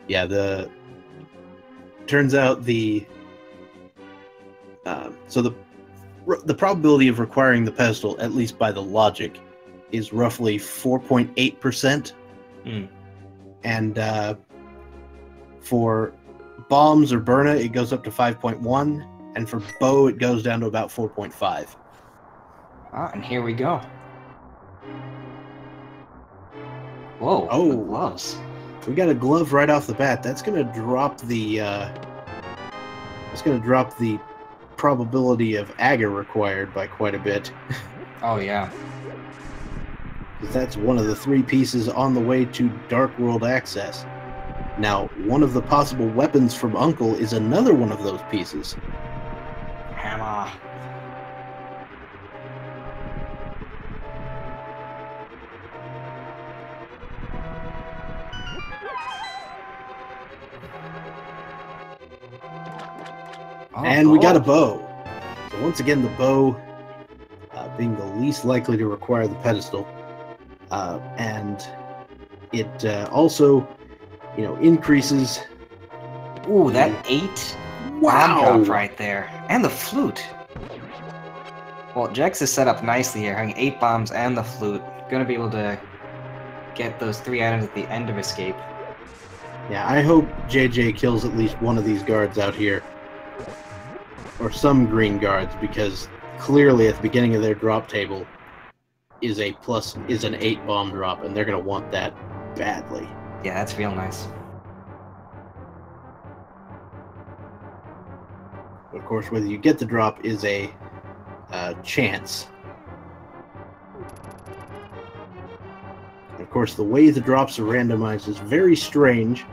Yeah, turns out so the probability of requiring the pedestal, at least by the logic, is roughly 4.8%. And for bombs or Burna, it goes up to 5.1, and for bow, it goes down to about 4.5. Ah, and here we go. Whoa! Oh, gloves. We got a glove right off the bat. That's going to drop the probability of agar required by quite a bit. Oh yeah. That's one of the 3 pieces on the way to Dark World access. Now, one of the possible weapons from Uncle is another one of those pieces. Hammer. And we got a bow. So once again, the bow being the least likely to require the pedestal. And it also, increases. Ooh, that 8 bomb drop right there. And the flute. Well, Jex is set up nicely here, having 8 bombs and the flute. Gonna be able to get those 3 items at the end of escape. Yeah, I hope JJ kills at least one of these guards out here. Or some green guards, because clearly at the beginning of their drop table is an 8 bomb drop, and they're going to want that badly. Yeah, that's real nice. Of course, whether you get the drop is a chance. And of course, the way the drops are randomized is very strange.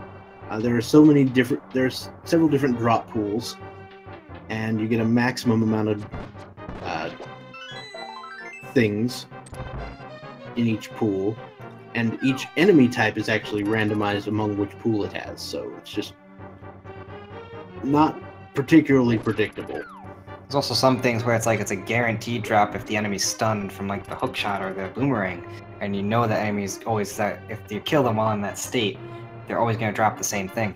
There's several different drop pools, and you get a maximum amount of things in each pool, and each enemy type is actually randomized among which pool it has, so it's just not particularly predictable. There's also some things where it's a guaranteed drop if the enemy's stunned from the hook shot or the boomerang, and you know the enemy's always if you kill them while in that state, they're always going to drop the same thing.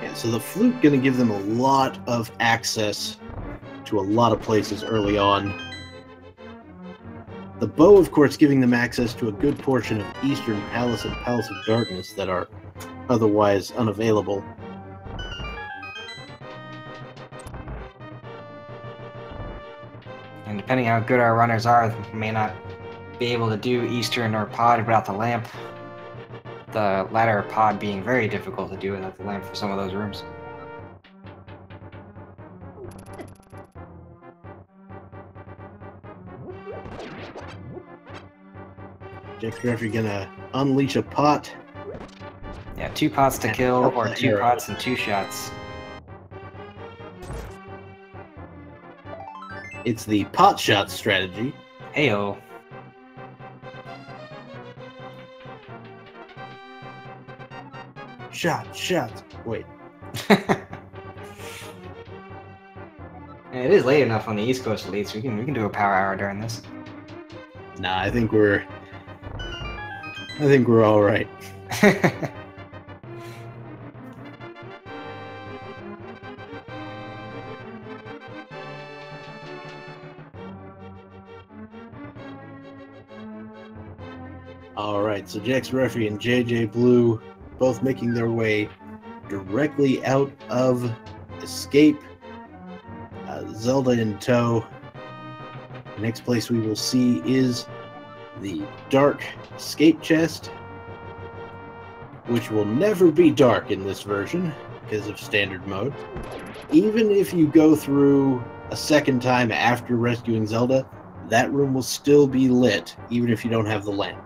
Yeah, so the flute going to give them a lot of access to a lot of places early on. The bow, of course, giving them access to a good portion of Eastern Palace and Palace of Darkness that are otherwise unavailable. And depending how good our runners are, we may not be able to do Eastern or Pod without the lamp. The latter Pod being very difficult to do without the lamp for some of those rooms. Jexreffy gonna unleash a pot. Yeah, 2 pots to kill, or 2 pots and 2 shots. It's the pot shot strategy. Heyo. Shot. Wait. It is late enough on the East Coast at least. We can do a power hour during this. Nah, I think we're all right. All right, so Jexreffy and JJBlu both making their way directly out of escape. Zelda in tow. The next place we will see is the dark escape chest, which will never be dark in this version because of standard mode. Even if you go through a second time after rescuing Zelda, that room will still be lit, even if you don't have the lamp.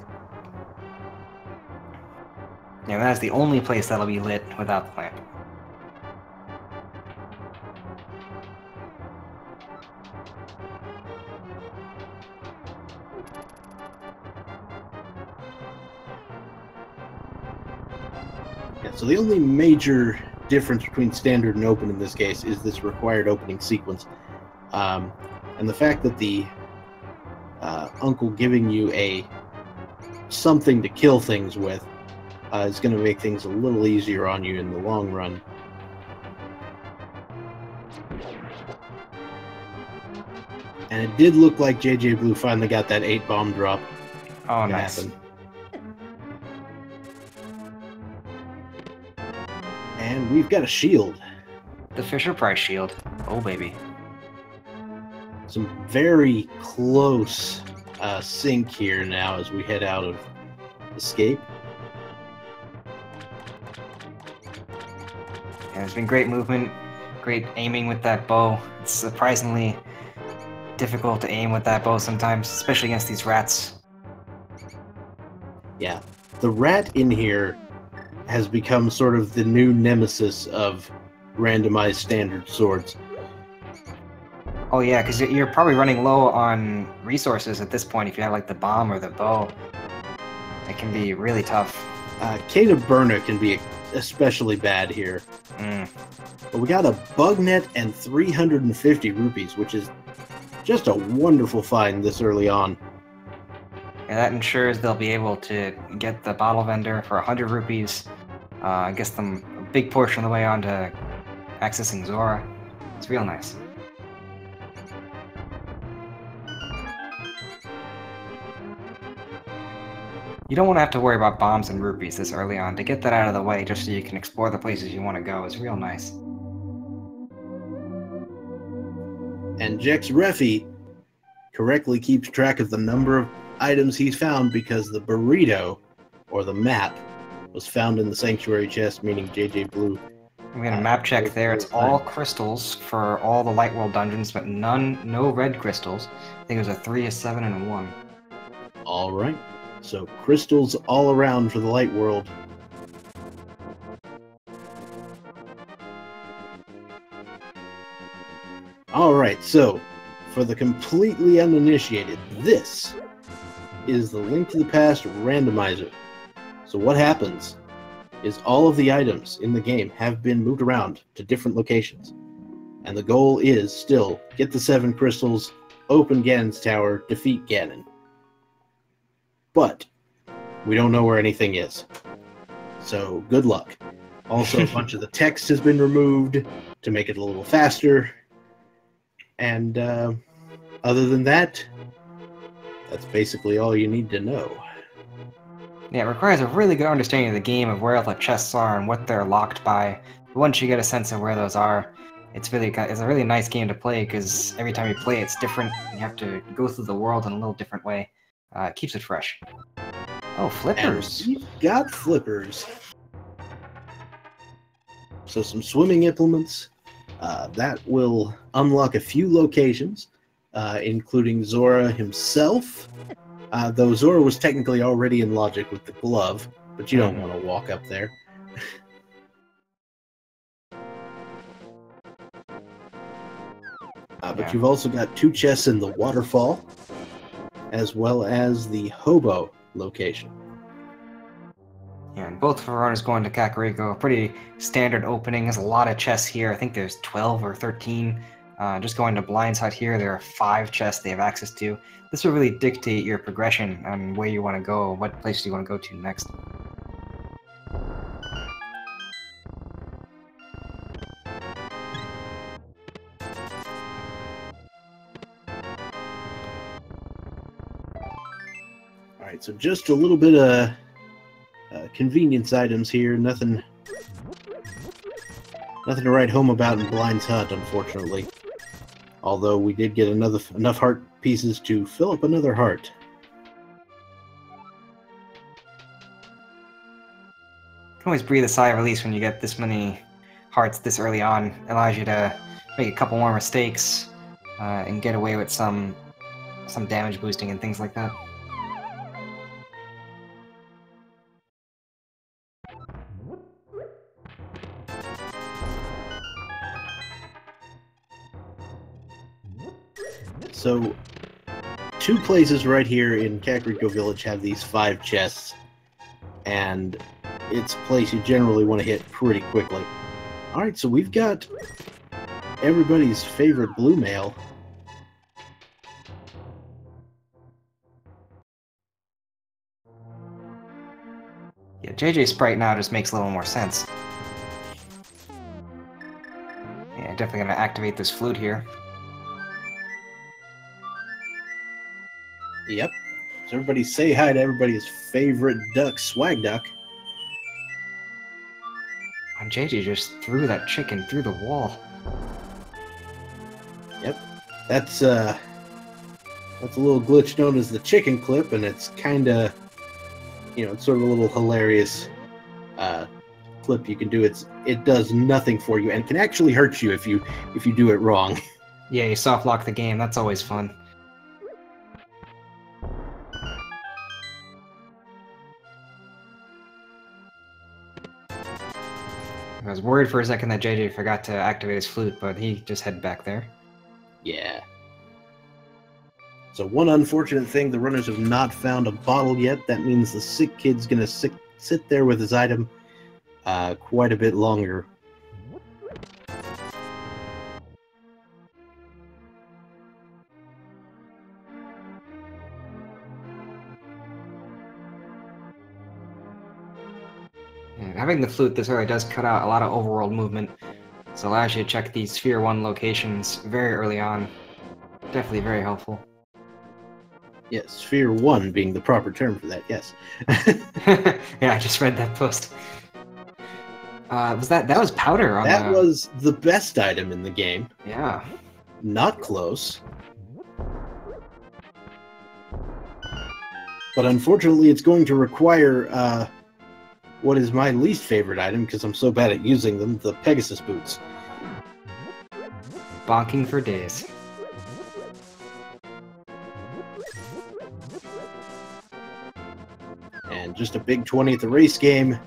Yeah, that's the only place that'll be lit without the lamp. Yeah, so the only major difference between standard and open in this case is this required opening sequence. And the fact that the Uncle giving you a something to kill things with is going to make things a little easier on you in the long run. And it did look like JJBlu finally got that 8-bomb drop. Oh, nice. Happen. And we've got a shield. The Fisher-Price shield. Oh, baby. Some very close sync here now as we head out of Escape. Yeah, there's been great movement, great aiming with that bow. It's surprisingly difficult to aim with that bow sometimes, especially against these rats. Yeah, the rat in here has become sort of the new nemesis of randomized standard swords. Oh yeah, because you're probably running low on resources at this point if you have like the bomb or the bow. It can be really tough. Kata Burna can be especially bad here. But we got a bug net and 350 rupees, which is just a wonderful find this early on. And that ensures they'll be able to get the bottle vendor for 100 rupees. Gets them a big portion of the way onto accessing Zora. It's real nice. You don't want to have to worry about bombs and rupees this early on. To get that out of the way just so you can explore the places you want to go is real nice. And Jexreffy correctly keeps track of the number of items he's found because the burrito, or the map, was found in the sanctuary chest, meaning JJBlu. We got a map check there. It's all crystals for all the Light World dungeons, but no red crystals. I think it was a 3, a 7, and a 1. All right. So crystals all around for the Light World. All right, so for the completely uninitiated, this is the Link to the Past Randomizer. So what happens is all of the items in the game have been moved around to different locations. And the goal is still get the 7 crystals, open Ganon's tower, defeat Ganon. But we don't know where anything is. So good luck. Also, a bunch of the text has been removed to make it a little faster. And other than that, that's basically all you need to know. Yeah, it requires a really good understanding of the game, of where all the chests are and what they're locked by. Once you get a sense of where those are, it's a really nice game to play, because every time you play it's different. You have to go through the world in a little different way. It keeps it fresh. Oh, flippers! And we've got flippers. So some swimming implements. That will unlock a few locations, including Zora himself. Though Zora was technically already in Logic with the glove, but you don't want to walk up there. But you've also got 2 chests in the waterfall, as well as the hobo location. Yeah, and both Verona's going to Kakariko. Pretty standard opening. There's a lot of chests here. I think there's 12 or 13. Just going to Blind's Hut here, there are 5 chests they have access to. This will really dictate your progression on where you want to go, what places you want to go to next. Alright, so just a little bit of convenience items here. Nothing to write home about in Blind's Hut, unfortunately. Although we did get enough heart pieces to fill up another heart. You can always breathe a sigh of release when you get this many hearts this early on. It allows you to make a couple more mistakes and get away with some damage boosting and things like that. So, 2 places right here in Kakariko Village have these 5 chests, and it's a place you generally want to hit pretty quickly. Alright, so we've got everybody's favorite blue mail. Yeah, JJ Sprite now just makes a little more sense. Yeah, definitely gonna activate this flute here. Yep. So everybody say hi to everybody's favorite duck, Swag Duck. And JJ just threw that chicken through the wall. Yep. That's a little glitch known as the chicken clip, and it's kind of, it's sort of a little hilarious clip you can do. It does nothing for you and can actually hurt you if you do it wrong. Yeah, you soft lock the game. That's always fun. I was worried for a second that JJ forgot to activate his flute, but he just head back there. Yeah. So one unfortunate thing, the runners have not found a bottle yet. That means the sick kid's gonna sit there with his item quite a bit longer. And having the flute this early does cut out a lot of overworld movement, so it allows you to check these Sphere 1 locations very early on. Definitely very helpful. Yes, Sphere 1 being the proper term for that, yes. Yeah, I just read that post. That was powder on that was the best item in the game. Yeah. Not close. But unfortunately, it's going to require what is my least favorite item, because I'm so bad at using them, the Pegasus boots. Bonking for days. And just a big 20 at the race game.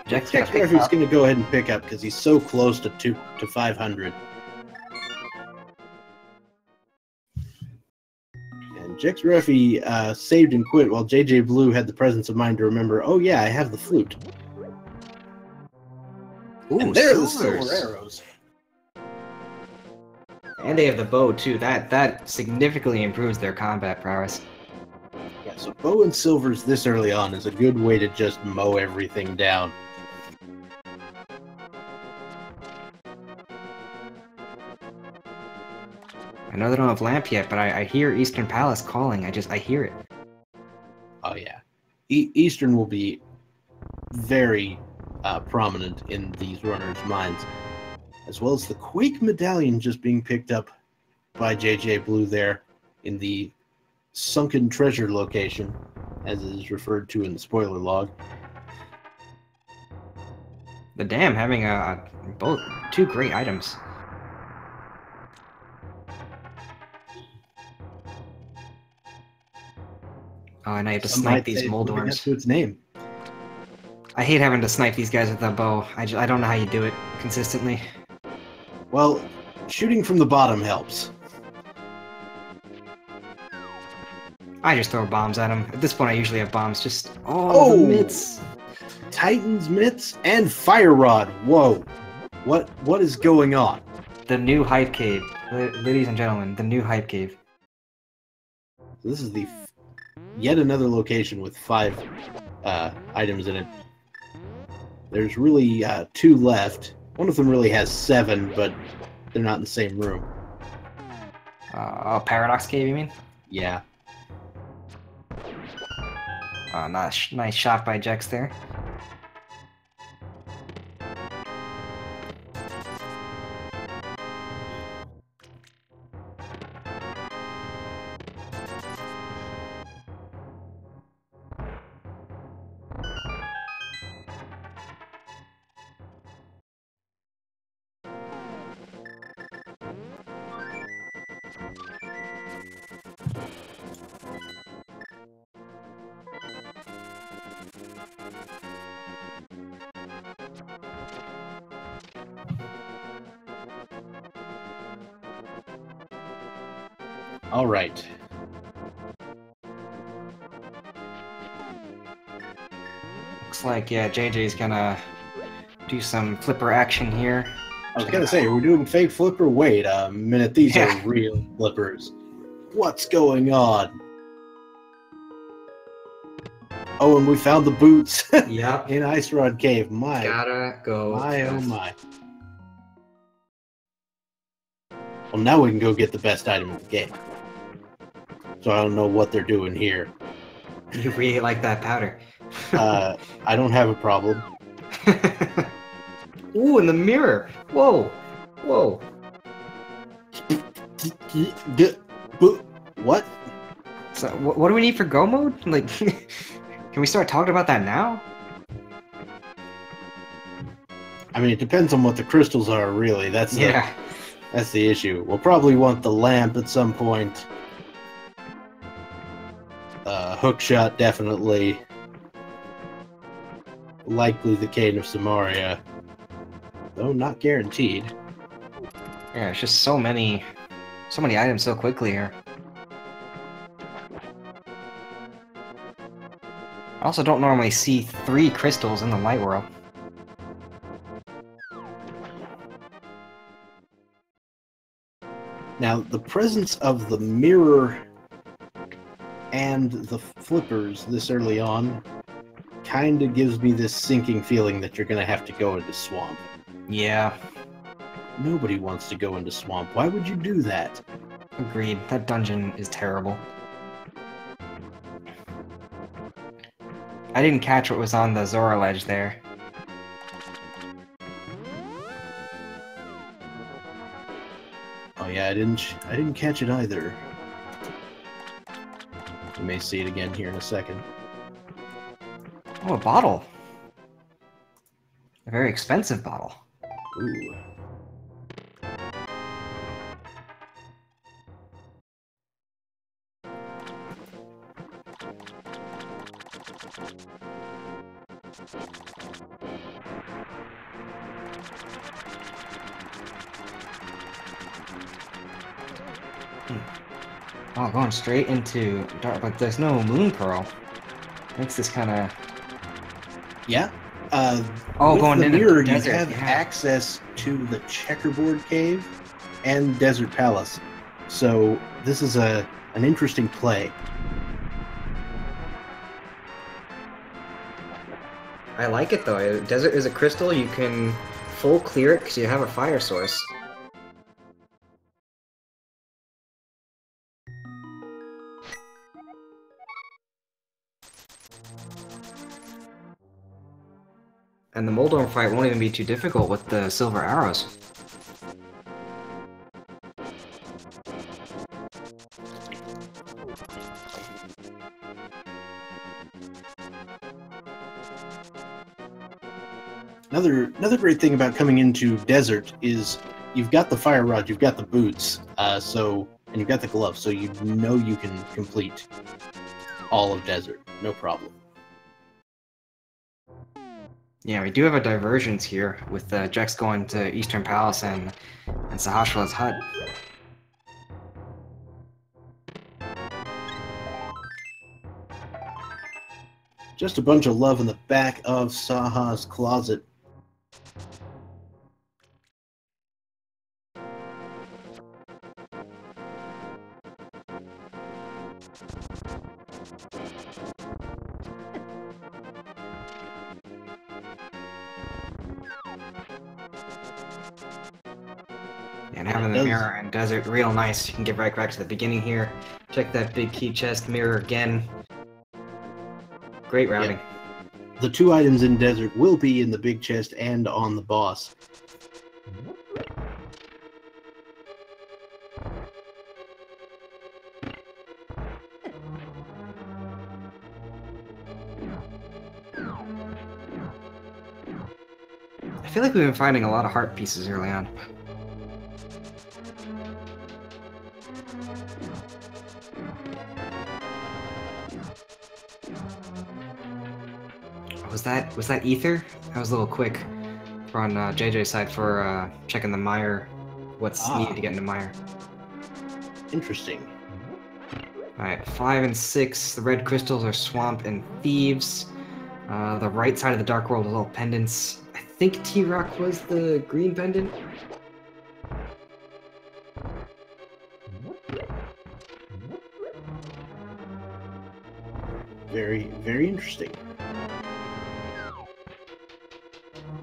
Jexreffy's going to go ahead and pick up because he's so close to 500. And Jexreffy saved and quit while JJBlu had the presence of mind to remember, oh yeah, I have the flute. Ooh, and there are the silver arrows. And they have the bow too. That significantly improves their combat prowess. Yeah, so bow and silvers this early on is a good way to just mow everything down. I know they don't have lamp yet, but I hear Eastern Palace calling. I hear it. Oh yeah, Eastern will be very prominent in these runners' minds, as well as the Quake Medallion just being picked up by JJBlu there in the sunken treasure location, as it is referred to in the spoiler log. The dam having both two great items. Oh, and I have to snipe these Moldorms. To its name. I hate having to snipe these guys with the bow. I don't know how you do it consistently. Well, shooting from the bottom helps. I just throw bombs at them. At this point, I usually have bombs. Just the mitts. Titan's mitts and fire rod. Whoa, what is going on? The new hype cave, ladies and gentlemen. The new hype cave. This is the yet another location with 5 items in it. There's really 2 left. One of them really has 7, but they're not in the same room. Paradox cave, you mean? Yeah. Nice shot by Jex there. All right. Looks like, yeah, JJ's gonna do some flipper action here. I was gonna say, we're doing fake flipper? Wait a minute, these are real flippers. What's going on? Oh, and we found the boots Yep. in Ice Rod Cave. Gotta go. My, oh fast. my. Well, now we can go get the best item in the game. So I don't know what they're doing here. You really like that powder. I don't have a problem. Ooh, in the mirror. Whoa. Whoa. What? So, what do we need for go mode? Like, can we start talking about that now? I mean, it depends on what the crystals are, really. That's the issue. We'll probably want the lamp at some point. Hookshot, definitely. Likely the Cane of Samaria. Though not guaranteed. Yeah, it's just so many items so quickly here. I also don't normally see 3 crystals in the light world. Now, the presence of the mirror and the flippers this early on kind of gives me this sinking feeling that you're going to have to go into Swamp. Yeah. Nobody wants to go into Swamp. Why would you do that? Agreed. That dungeon is terrible. I didn't catch what was on the Zora ledge there. Oh yeah, I didn't catch it either. You may see it again here in a second. Oh, a bottle. A very expensive bottle. Ooh. Oh, going straight into dark, but there's no moon pearl. Makes this kind of... Yeah. Oh, going with the into mirror, the desert, you have yeah. access to the Checkerboard Cave and Desert Palace. So this is an interesting play. I like it though. Desert is a crystal, you can full clear it because you have a fire source. And the Moldorm fight won't even be too difficult with the silver arrows. Another great thing about coming into Desert is you've got the fire rod, you've got the boots, and you've got the gloves, so you know you can complete all of Desert, no problem. Yeah, we do have a divergence here with Jex going to Eastern Palace and Sahasrah's hut. Just a bunch of love in the back of Saha's closet. And having the mirror and desert real nice. You can get right back to the beginning here. Check that big key chest mirror again. Great routing. Yep. The 2 items in Desert will be in the big chest and on the boss. I feel like we've been finding a lot of heart pieces early on. Was that ether? That was a little quick on JJ's side for checking the mire. What's needed to get into mire. Interesting. Alright, 5 and 6. The red crystals are swamp and thieves. The right side of the dark world is all pendants. I think T-Rock was the green pendant. Very, very interesting.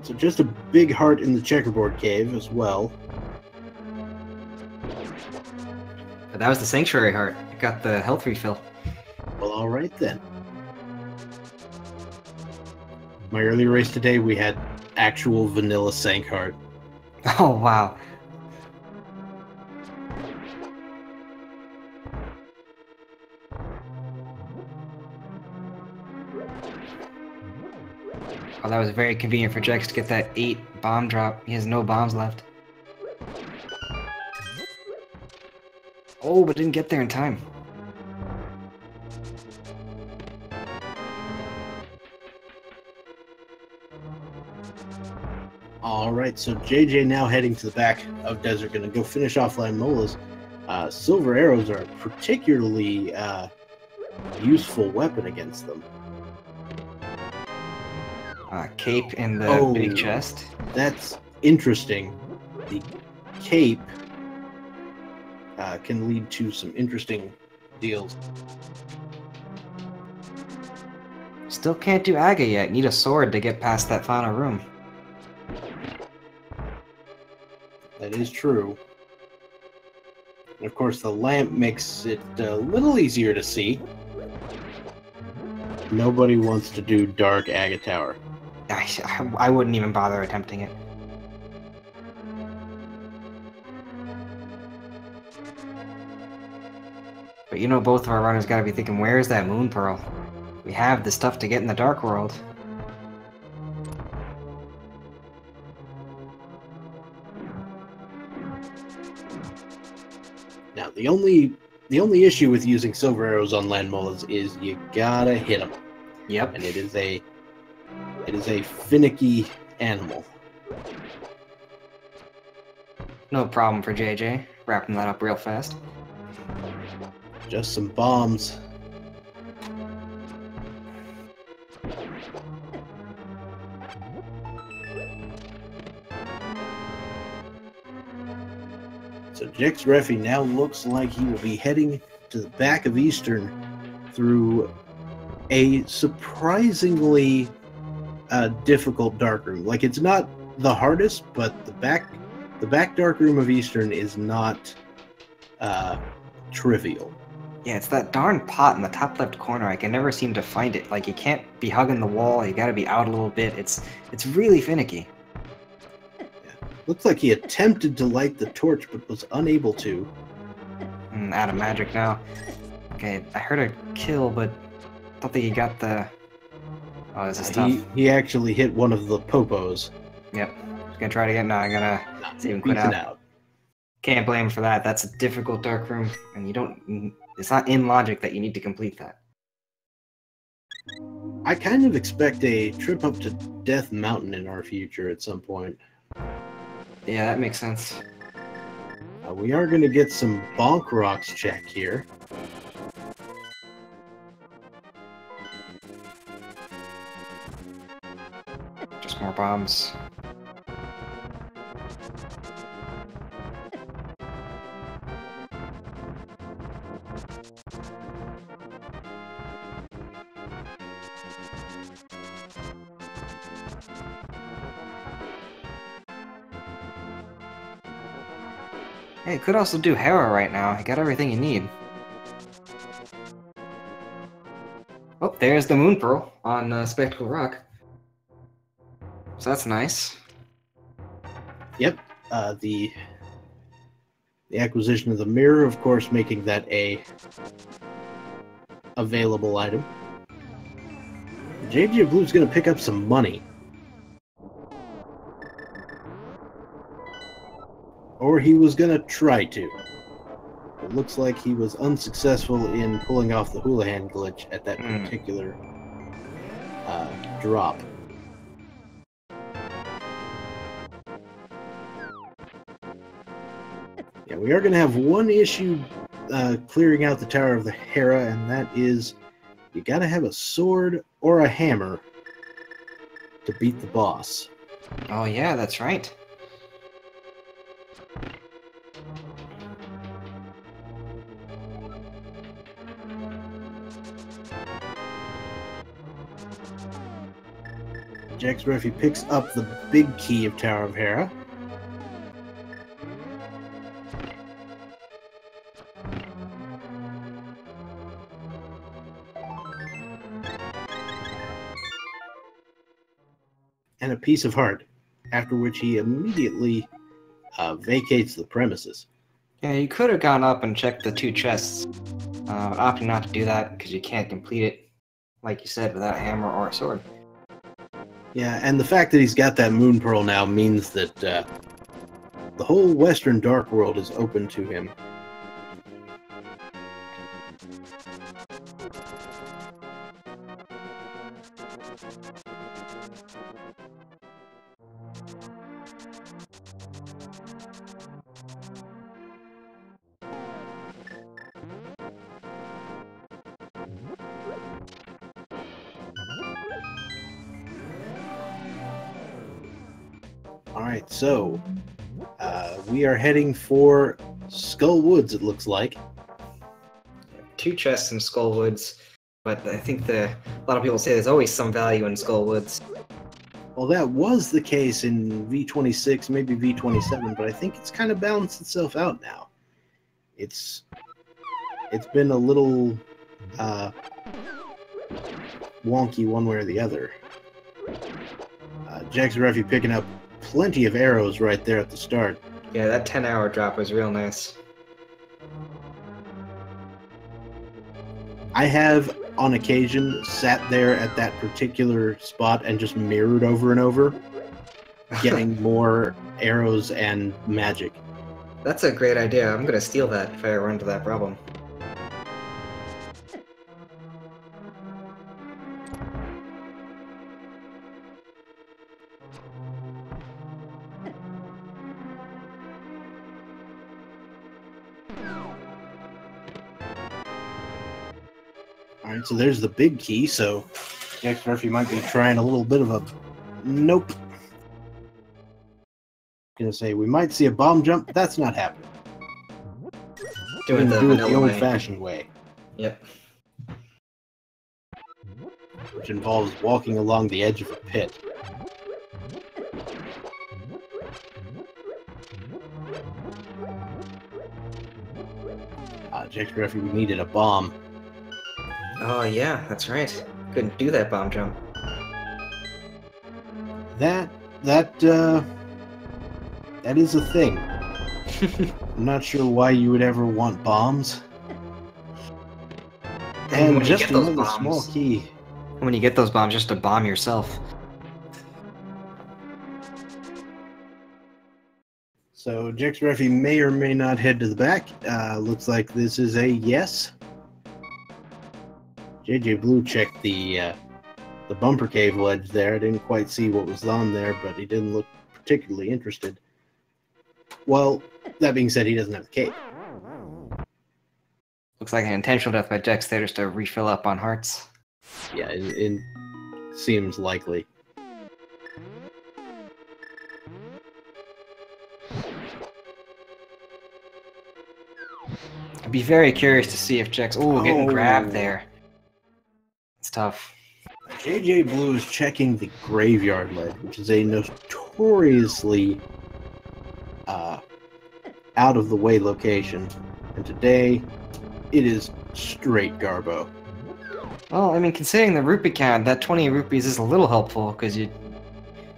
So just a big heart in the checkerboard cave as well. But that was the sanctuary heart. It got the health refill. Well, all right then. My earlier race today, we had actual vanilla sank heart. Oh, wow. Oh, that was very convenient for Jex to get that 8 bomb drop. He has no bombs left. Oh, but didn't get there in time. Alright, so JJ now heading to the back of Desert, gonna go finish off Landmola's. Silver arrows are a particularly useful weapon against them. Cape in the big chest. That's interesting. The cape can lead to some interesting deals. Still can't do Aga yet. Need a sword to get past that final room. That is true. And of course, the lamp makes it a little easier to see. Nobody wants to do Dark Aga Tower. I wouldn't even bother attempting it. But you know, both of our runners gotta be thinking, where's that moon pearl? We have the stuff to get in the dark world. Now, the only issue with using silver arrows on Landmolas is you gotta hit them. Yep. And it is a finicky animal. No problem for JJ. Wrapping that up real fast. Just some bombs. So Jexreffy now looks like he will be heading to the back of Eastern through a surprisingly difficult dark room. Like, it's not the hardest, but the back dark room of Eastern is not trivial. Yeah, it's that darn pot in the top left corner. I can never seem to find it. Like, you can't be hugging the wall. You gotta be out a little bit. It's really finicky. Looks like he attempted to light the torch, but was unable to. Out of magic now. Okay, I heard a kill, but I don't think he got the... Oh, this is tough. He actually hit one of the popos. Yep. He's gonna try it again. No, I'm gonna see him quit out. Can't blame him for that. That's a difficult dark room, and you don't... It's not in logic that you need to complete that. I kind of expect a trip up to Death Mountain in our future at some point. Yeah, that makes sense. We are going to get some bonk rocks check here. Just more bombs. Hey, could also do Hera right now. You got everything you need. Oh, there's the Moon Pearl on Spectacle Rock. So that's nice. Yep. The acquisition of the mirror, of course, making that a available item. JJBlu's going to pick up some money. Or he was going to try to. It looks like he was unsuccessful in pulling off the Houlihan glitch at that particular drop. Yeah, we are going to have one issue clearing out the Tower of the Hera, and that is you got to have a sword or a hammer to beat the boss. Oh yeah, that's right. Jexreffy picks up the big key of Tower of Hera. And a piece of heart, after which he immediately vacates the premises. Yeah, you could have gone up and checked the 2 chests. Opting not to do that because you can't complete it, like you said, without a hammer or a sword. Yeah, and the fact that he's got that moon pearl now means that the whole Western Dark World is open to him. Alright, so we are heading for Skull Woods, it looks like. 2 chests in Skull Woods, but I think a lot of people say there's always some value in Skull Woods. Well, that was the case in V26, maybe V27, but I think it's kind of balanced itself out now. It's been a little wonky one way or the other. Jexreffy picking up plenty of arrows right there at the start. Yeah, that 10-hour drop was real nice. I have, on occasion, sat there at that particular spot and just mirrored over and over, getting more arrows and magic. That's a great idea. I'm gonna steal that if I ever run into that problem. Alright, so there's the big key, so Jexreffy might be trying a little bit of a... Nope. Gonna say, we might see a bomb jump, but that's not happening. Doing Do it the old-fashioned way. Yep. Which involves walking along the edge of a pit. Jexreffy, we needed a bomb. Oh yeah, that's right. Couldn't do that bomb jump. That is a thing. I'm not sure why you would ever want bombs. And just another small key. When you get those bombs, just to bomb yourself. So Jexreffy may or may not head to the back. Looks like this is a yes. JJBlu checked the bumper cave ledge there. I didn't quite see what was on there, but he didn't look particularly interested. Well, that being said, he doesn't have the cape. Looks like an intentional death by Jex there just to refill up on hearts. Yeah, it seems likely. I'd be very curious to see if Jex... Ooh, getting grabbed there. It's tough. JJBlu is checking the graveyard ledge, which is a notoriously out-of-the-way location. And today, it is straight garbo. Well, I mean, considering the rupee count, that 20 rupees is a little helpful, because you're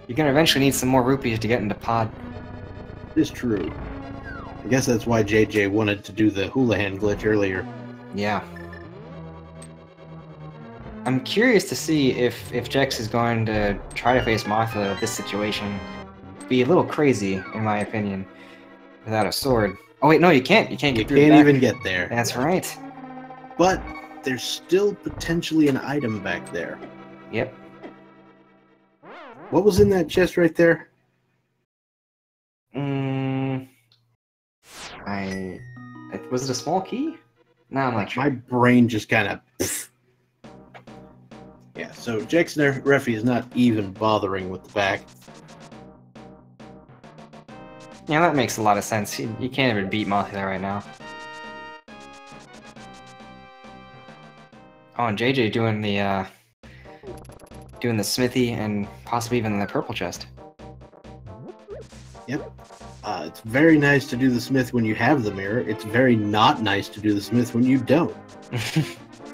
going to eventually need some more rupees to get into pod. It's true. I guess that's why JJ wanted to do the Houlihan glitch earlier. Yeah. I'm curious to see if Jex is going to try to face Martha with this situation. Be a little crazy, in my opinion, without a sword. Oh wait, no, you can't. You can't get through. You can't even get there. That's right. But there's still potentially an item back there. Yep. What was in that chest right there? Was it a small key? No, I'm like... My brain just kind of... Yeah, so Jexreffy is not even bothering with the back. Yeah, that makes a lot of sense. You can't even beat Mothra right now. Oh, and JJ doing the doing the smithy and possibly even the purple chest. Yep. It's very nice to do the smith when you have the mirror. It's very not nice to do the smith when you don't.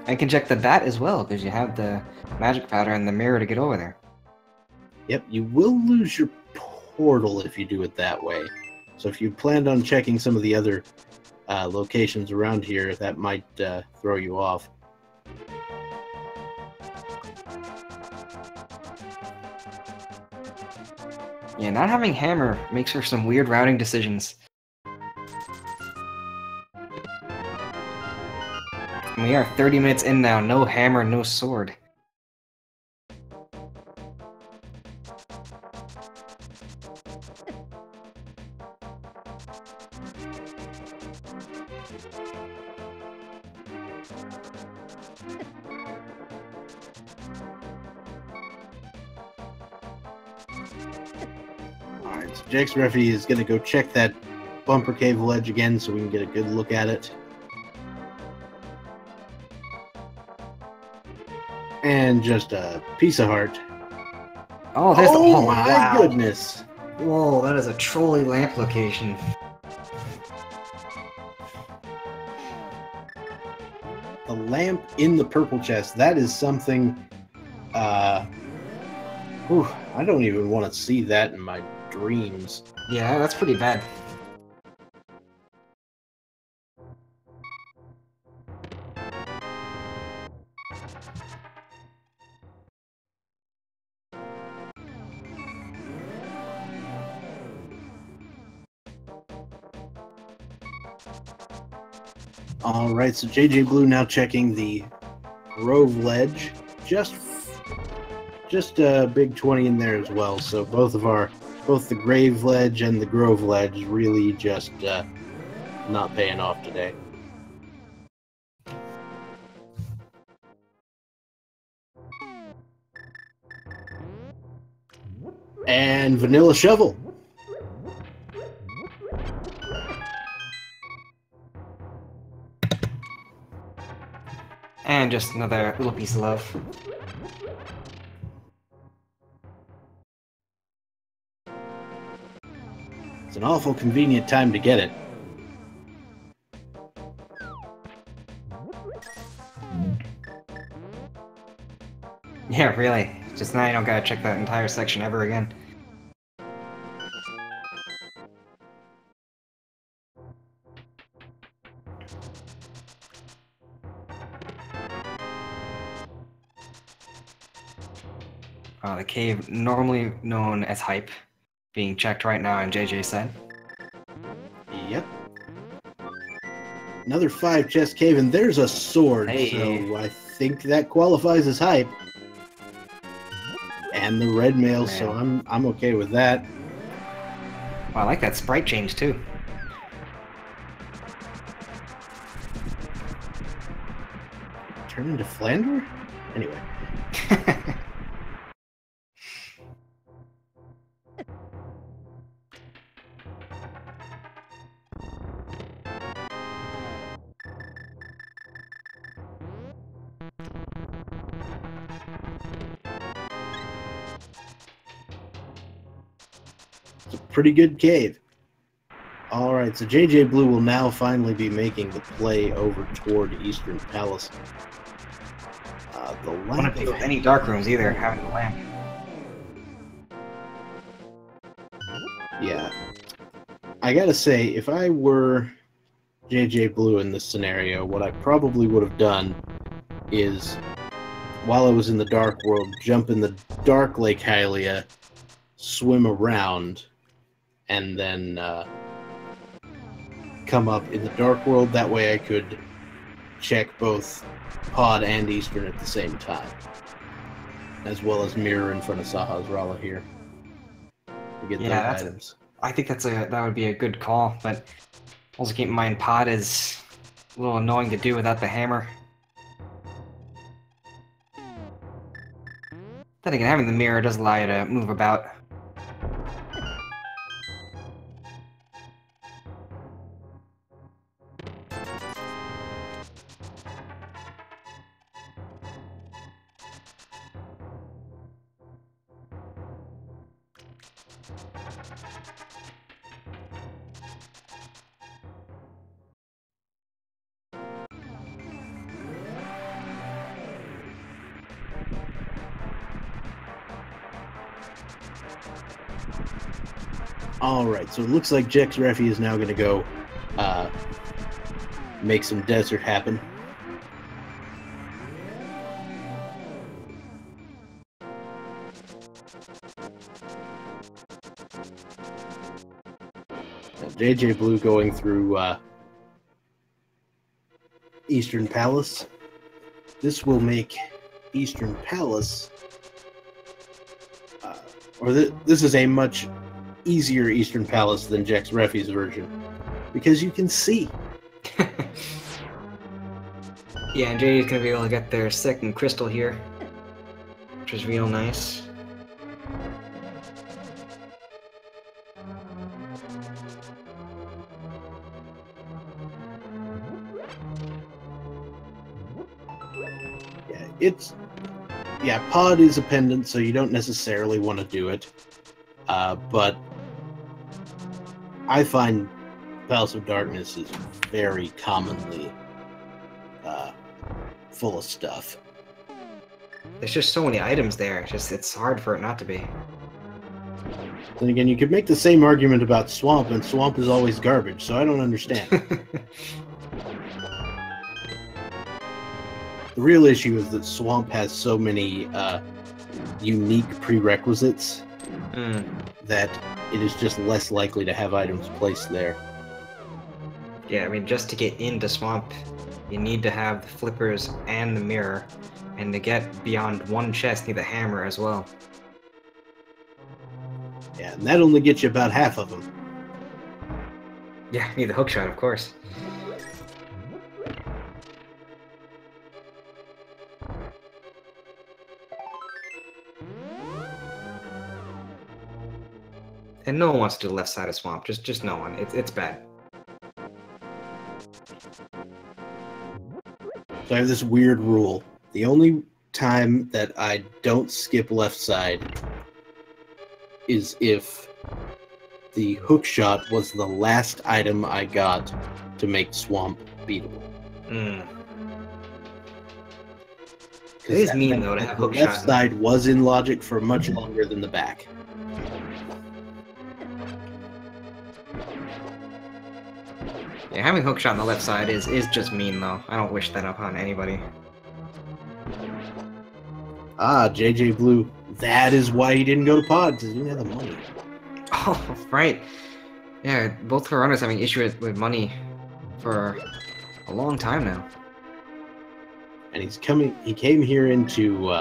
I can check the bat as well, because you have the magic powder and the mirror to get over there. Yep, you will lose your portal if you do it that way. So if you planned on checking some of the other locations around here, that might throw you off. Yeah, not having hammer makes for some weird routing decisions. And we are 30 minutes in now, no hammer, no sword. Alright, so Jexreffy is going to go check that bumper cave ledge again so we can get a good look at it. And just a piece of heart. Oh, there's oh my goodness! Whoa, that is a trolley lamp location. The lamp in the purple chest, that is something... I don't even want to see that in my dreams. Yeah, that's pretty bad. Alright, so JJBlu now checking the Grove ledge. Just a big 20 in there as well. So both the Grave ledge and the Grove ledge really just not paying off today. And Vanilla Shovel. And just another little piece of love. It's an awful convenient time to get it. Yeah, really. Just now you don't gotta check that entire section ever again. The cave normally known as Hype, being checked right now in JJ said. Yep. Another 5 chest cave, and there's a sword, Hey. so I think that qualifies as Hype. And the red mail, so I'm okay with that. Oh, I like that sprite change too. Turn into Flander? Anyway. It's a pretty good cave. Alright, so JJBlu will now finally be making the play over toward Eastern Palace. The I don't want to pick up any dark rooms either, having the lamp. Yeah. I gotta say, if I were JJBlu in this scenario, what I probably would have done is, while I was in the Dark World, jump in the Dark Lake Hylia, swim around, and then come up in the Dark World. That way I could check both Pod and Eastern at the same time, as well as mirror in front of Sahasrara here to get those items. I think that would be a good call, but also keep in mind Pod is a little annoying to do without the hammer. Then again, having the mirror does allow you to move about. Alright, so it looks like Jexreffy is now going to go make some desert happen. JJBlu going through Eastern Palace. This will make Eastern Palace, this is a much easier Eastern Palace than Jexreffy's version, because you can see. Yeah, and JJ's gonna be able to get their second crystal here, which is real nice. Pod is a pendant, so you don't necessarily want to do it. But I find Palace of Darkness is very commonly full of stuff. There's just so many items there. It's hard for it not to be. Then again, you could make the same argument about Swamp, and Swamp is always garbage, so I don't understand. The real issue is that Swamp has so many unique prerequisites that it is just less likely to have items placed there. Yeah, I mean, just to get into Swamp, you need to have the flippers and the mirror, and to get beyond one chest, you need the hammer as well. Yeah, and that only gets you about half of them. Yeah, you need the hookshot, of course. And no one wants to do the left side of Swamp. Just no one. It's bad. So I have this weird rule. The only time that I don't skip left side is if the hookshot was the last item I got to make Swamp beatable. It is mean, though, to have hookshot. The left side was in logic for much longer than the back. Yeah, having hookshot on the left side is just mean, though. I don't wish that upon anybody. Ah, JJBlu. That is why he didn't go to Pod, because he didn't have the money. Oh, right. Yeah, both her runners having issue with money for a long time now. And he came here into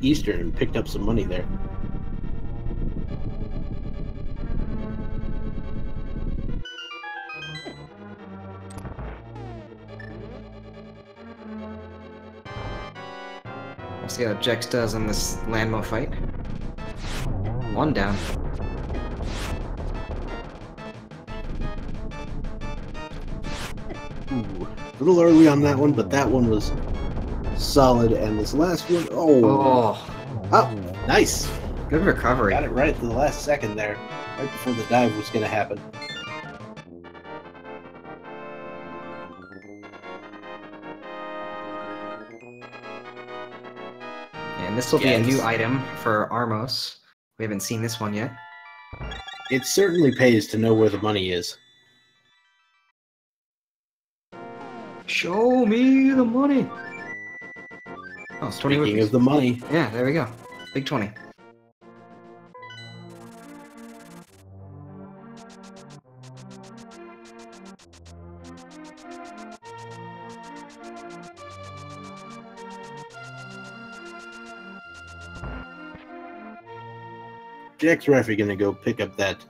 Eastern and picked up some money there. We'll see how Jex does in this Landmo fight. One down. Ooh, a little early on that one, but that one was solid. And this last one, oh, nice. Good recovery. Got it right at the last second there, right before the dive was going to happen. And this will be a new item for Armos. We haven't seen this one yet. It certainly pays to know where the money is. Show me the money! Oh, it's 20 Speaking rupees. of the money. Yeah, there we go. Big 20. Jexreffy gonna go pick up that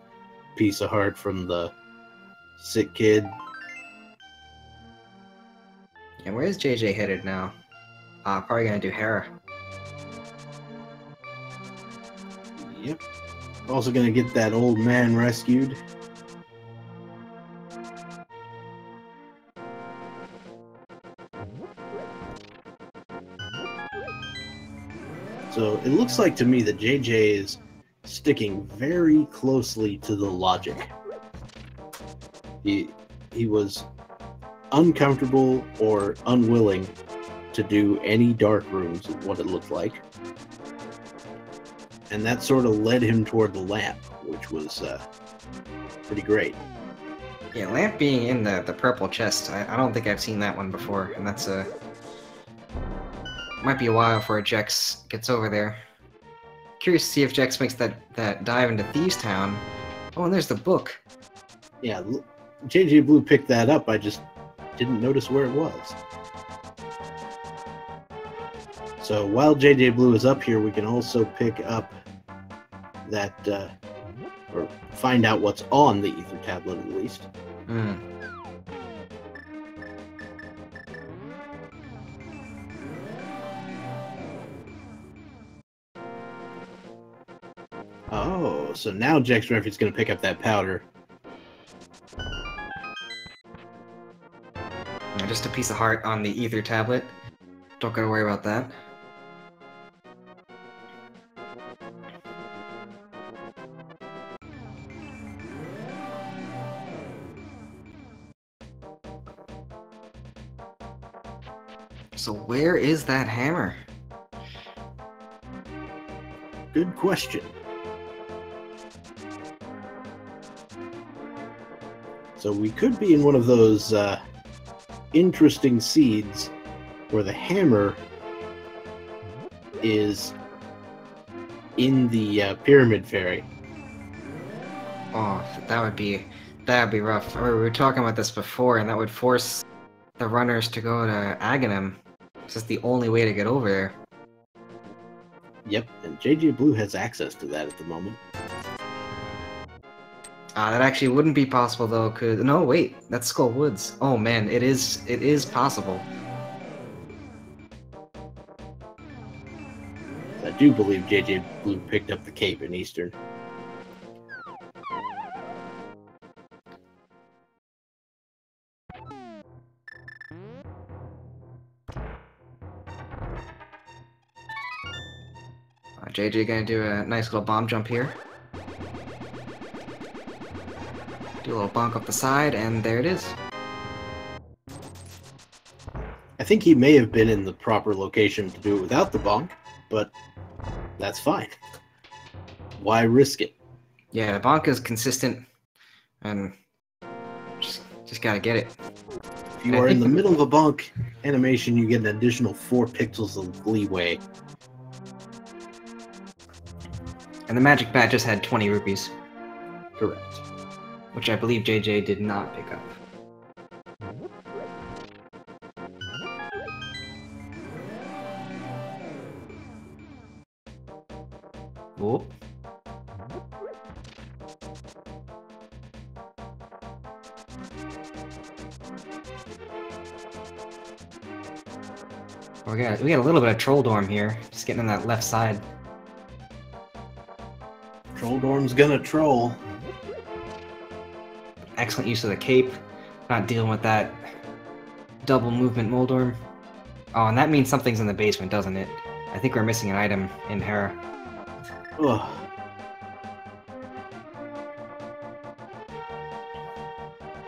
piece of heart from the sick kid. And where's JJ headed now? Probably gonna do Hera. Yep. Also gonna get that old man rescued. So it looks like to me that JJ is sticking very closely to the logic. He was uncomfortable or unwilling to do any dark rooms, is what it looked like. And that sort of led him toward the lamp, which was pretty great. Yeah, lamp being in the purple chest, I don't think I've seen that one before, and that's might be a while before Jex gets over there. Curious to see if Jex makes that dive into Thieves Town. Oh, and there's the book. Yeah, JJBlu picked that up, I just didn't notice where it was. So while JJBlu is up here, we can also pick up that, or find out what's on the ether tablet at least. Oh, so now Jexreffy's going to pick up that powder. Yeah, just a piece of heart on the ether tablet. Don't gotta worry about that. So where is that hammer? Good question. So we could be in one of those interesting seeds where the hammer is in the Pyramid Fairy. Oh, that would be rough. We were talking about this before, and that would force the runners to go to Aghanim. This is the only way to get over there. Yep, and JJBlu has access to that at the moment. That actually wouldn't be possible though, cause no, wait, that's Skull Woods. Oh man, it is possible. I do believe JJBlu picked up the cape in Eastern. JJ gonna do a nice little bomb jump here. Do a little bonk up the side, and there it is. I think he may have been in the proper location to do it without the bonk, but that's fine. Why risk it? Yeah, the bonk is consistent, and just gotta get it. If you are in the middle of a bonk animation, you get an additional 4 pixels of leeway. And the magic bat just had 20 rupees. Correct. Which I believe JJ did not pick up. Whoop. We got a little bit of Troll Dorm here, just getting on that left side. Troll Dorm's gonna troll. Excellent use of the cape, not dealing with that double movement Moldorm. Oh, and that means something's in the basement, doesn't it? I think we're missing an item in Hera. Ugh.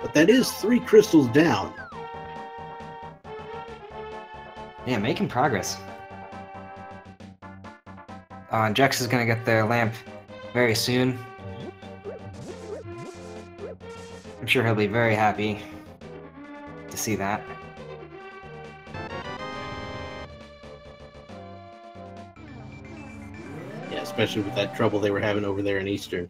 But that is 3 crystals down. Yeah, making progress. And Jex is gonna get their lamp very soon. I'm sure he'll be very happy to see that. Yeah, especially with that trouble they were having over there in Eastern.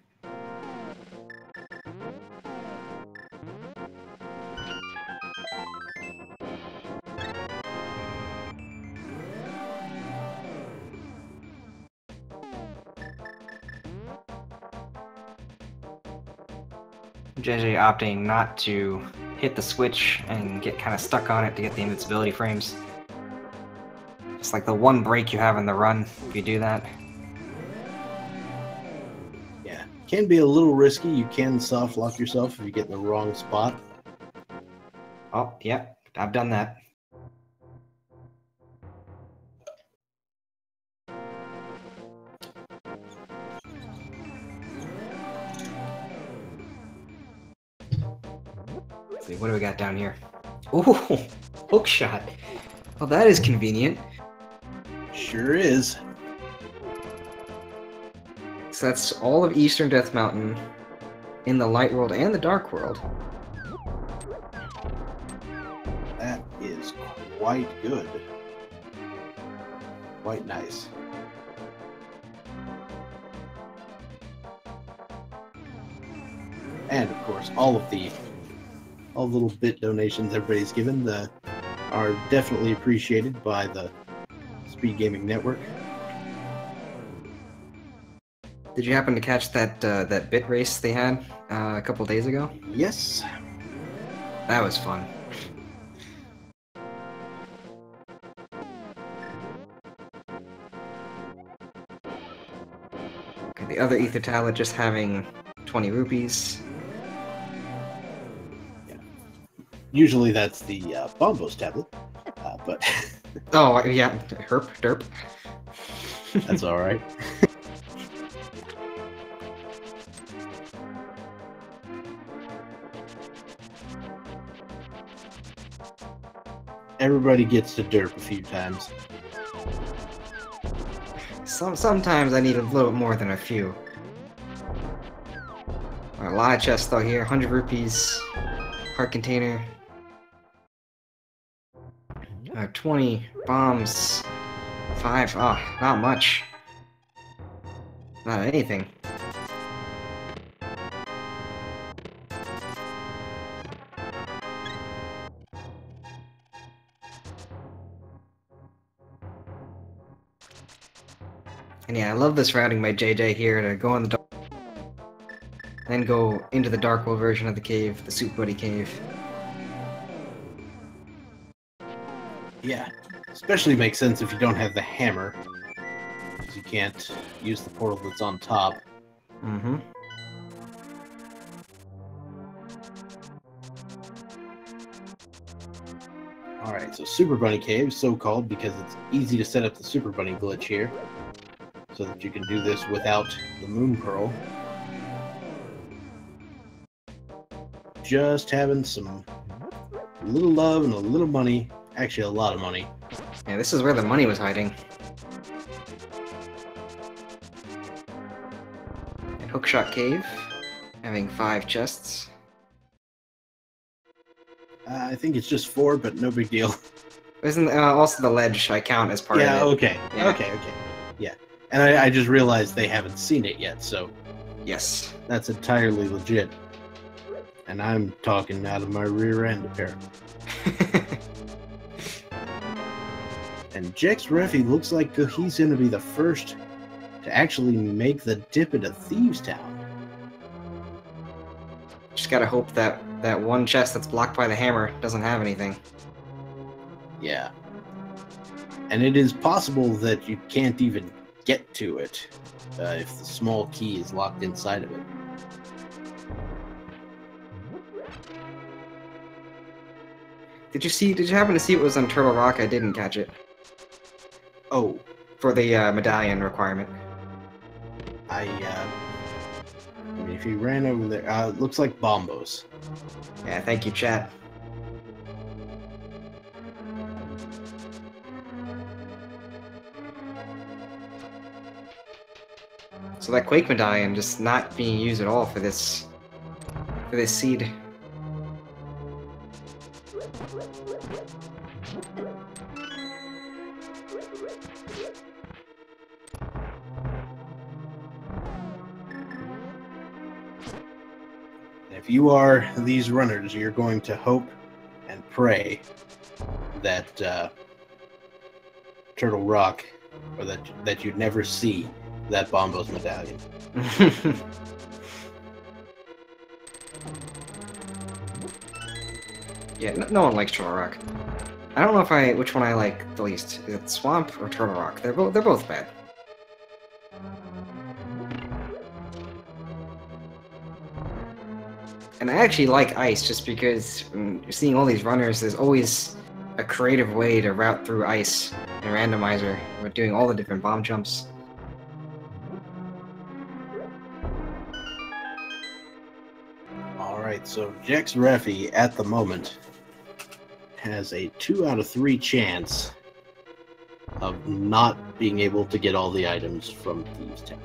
JJ opting not to hit the switch and get kind of stuck on it to get the invincibility frames. It's like the one break you have in the run if you do that. Yeah, can be a little risky. You can soft lock yourself if you get in the wrong spot. Oh, yeah, I've done that. Let's see, what do we got down here? Ooh, hook shot. Well, that is convenient. Sure is. So that's all of Eastern Death Mountain in the Light World and the Dark World. That is quite good. Quite nice. And of course, all the little bit donations everybody's given are definitely appreciated by the Speed Gaming Network. Did you happen to catch that that bit race they had a couple days ago? Yes. That was fun. Okay, the other ether tablet just having 20 rupees. Yeah. Usually that's the Bombos tablet, but oh yeah, herp derp. that's all right. Everybody gets to derp a few times. Sometimes I need a little bit more than a few. Alright, a lot of chests though here. 100 rupees. Heart container. 20 bombs. 5. Oh, not much. Not anything. And yeah, I love this routing by JJ here to go in the dark, then go into the Dark World version of the cave, the Soup Buddy Cave. Yeah, especially makes sense if you don't have the hammer, because you can't use the portal that's on top. Mm-hmm. Alright, so Super Bunny Cave, so called because it's easy to set up the Super Bunny glitch here, so that you can do this without the Moon Pearl. Just having some little love and a little money, actually a lot of money. Yeah, this is where the money was hiding. And Hookshot Cave, having 5 chests. I think it's just 4, but no big deal. Isn't also the ledge I count as part of it? Okay. Yeah. Okay. Yeah. And I just realized they haven't seen it yet, so Yes. that's entirely legit. And I'm talking out of my rear end, apparently. And Jexreffy looks like he's going to be the first to actually make the dip into Thieves Town. Just gotta hope that that one chest that's blocked by the hammer doesn't have anything. Yeah. And it is possible that you can't even get to it if the small key is locked inside of it. Did you happen to see what was on Turtle Rock? I didn't catch it. Oh, For the medallion requirement. I mean, if you ran over there, it looks like Bombos. Yeah, thank you, chat. So that Quake medallion just not being used at all for this seed. If you are these runners, you're going to hope and pray that Turtle Rock, or that you'd never see that Bombos medallion. Yeah, no one likes Turtle Rock. I don't know which one I like the least. Is it Swamp or Turtle Rock? They're both bad. And I actually like ice just because seeing all these runners, there's always a creative way to route through ice in Randomizer. We're doing all the different bomb jumps. Alright, So Jexreffy at the moment has a 2 out of 3 chance of not being able to get all the items from Thieves Town.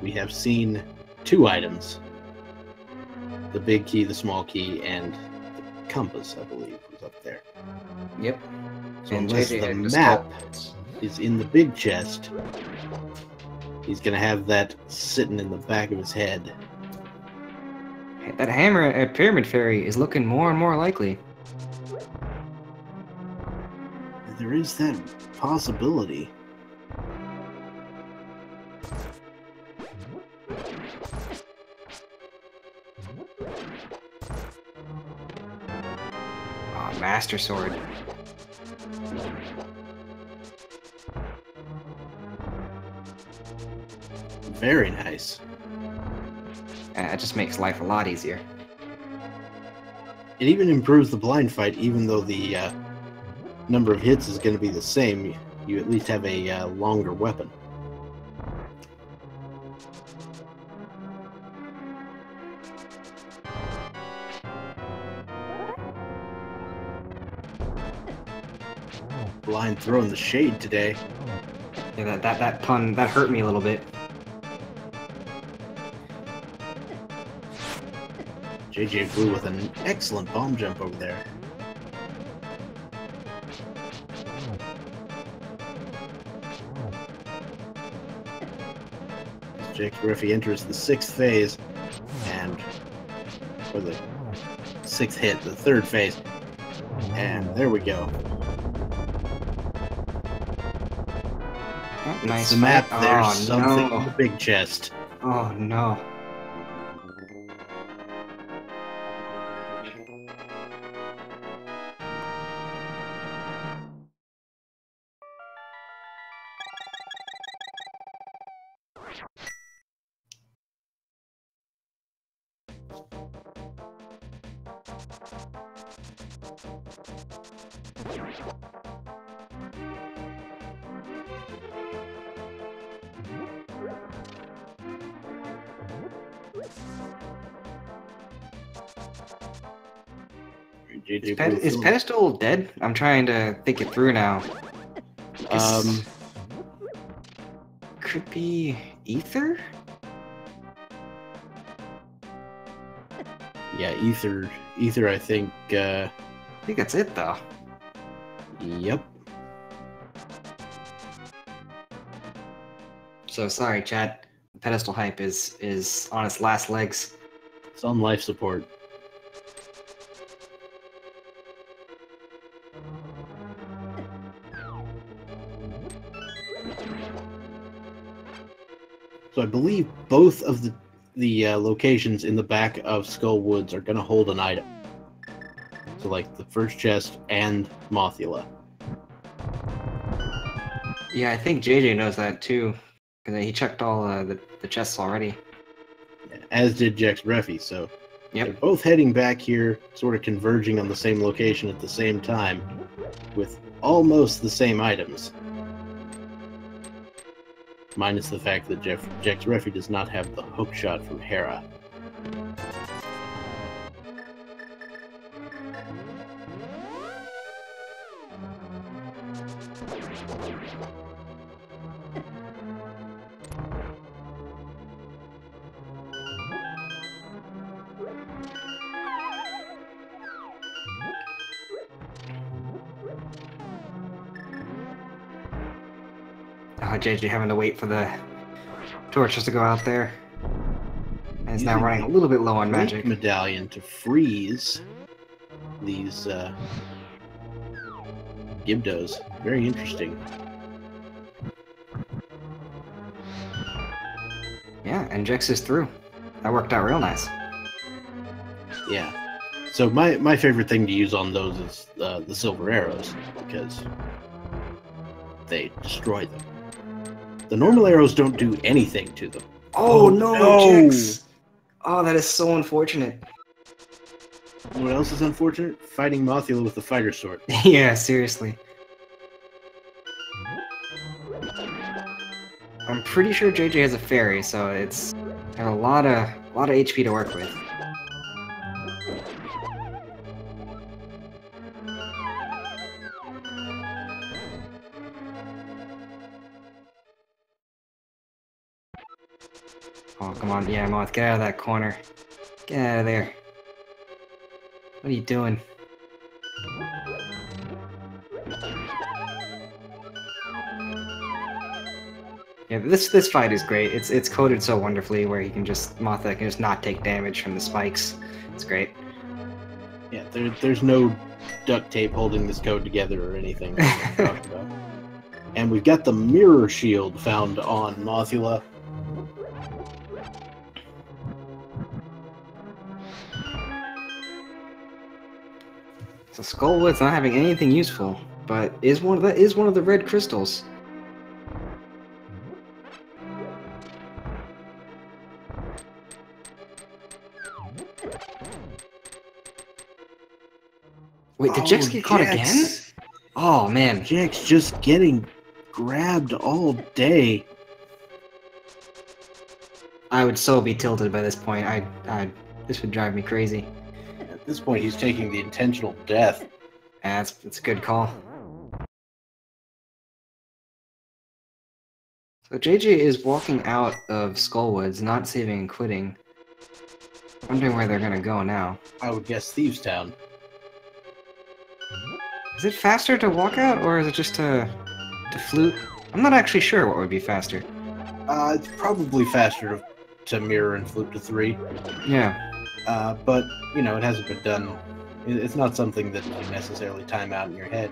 We have seen 2 items. The big key, the small key, and the compass, I believe, was up there. Yep. So And unless JJ the had map is in the big chest, he's going to have that sitting in the back of his head. That hammer at Pyramid Fairy is looking more and more likely. There is that possibility. Oh, Master Sword. Very nice. It just makes life a lot easier. It even improves the blind fight, even though the number of hits is going to be the same. You at least have a longer weapon. Blind throwing the shade today. Yeah, that pun, that hurt me a little bit. JJBlu with an excellent bomb jump over there. Jexreffy enters the 6th phase, and for the 6th hit, the 3rd phase, and there we go. Oh, nice the map. fight. There's Oh, something no. in the big chest. Oh no. Is Pedestal dead? I'm trying to think it through now. Could be Ether? Yeah, Ether, I think, I think that's it, though. Yep. So sorry, chat. Pedestal hype is on its last legs. It's on life support. So I believe both of the locations in the back of Skull Woods are going to hold an item. So like the first chest and Mothula. Yeah, I think JJ knows that too, because he checked all the chests already. As did Jexreffy, so yep. They're both heading back here, sort of converging on the same location at the same time, with almost the same items. Minus the fact that Jexreffy does not have the hook shot from Hera. JJ having to wait for the torches to go out there. And is now running a little bit low on magic. Medallion to freeze these Gibdos. Very interesting. Yeah, and Jex is through. That worked out real nice. Yeah. So my favorite thing to use on those is the silver arrows, because they destroy them. The normal arrows don't do anything to them. Oh no, Jex! Oh, that is so unfortunate. What else is unfortunate? Fighting Mothula with the fighter sword. Yeah, seriously. I'm pretty sure JJ has a fairy, so it's got a lot of HP to work with. Oh, come on. Yeah, Moth, get out of that corner. Get out of there. What are you doing? Yeah, this fight is great. It's coded so wonderfully where he can just Mothra can just not take damage from the spikes. It's great. Yeah, there's no duct tape holding this code together or anything. Like we talked about. And we've got the mirror shield found on Mothula. So Skullwood's not having anything useful, but is one of the red crystals. Wait, did Jex get caught again? Oh man, Jex just getting grabbed all day. I would so be tilted by this point. This would drive me crazy. At this point, he's taking the intentional death. It's a good call. So JJ is walking out of Skullwoods, not saving and quitting. Wondering where they're gonna go now. I would guess Thieves Town. Is it faster to walk out, or is it just to flute? I'm not actually sure what would be faster. It's probably faster to mirror and flute to 3. Yeah. But, you know, it hasn't been done. It's not something that you necessarily time out in your head.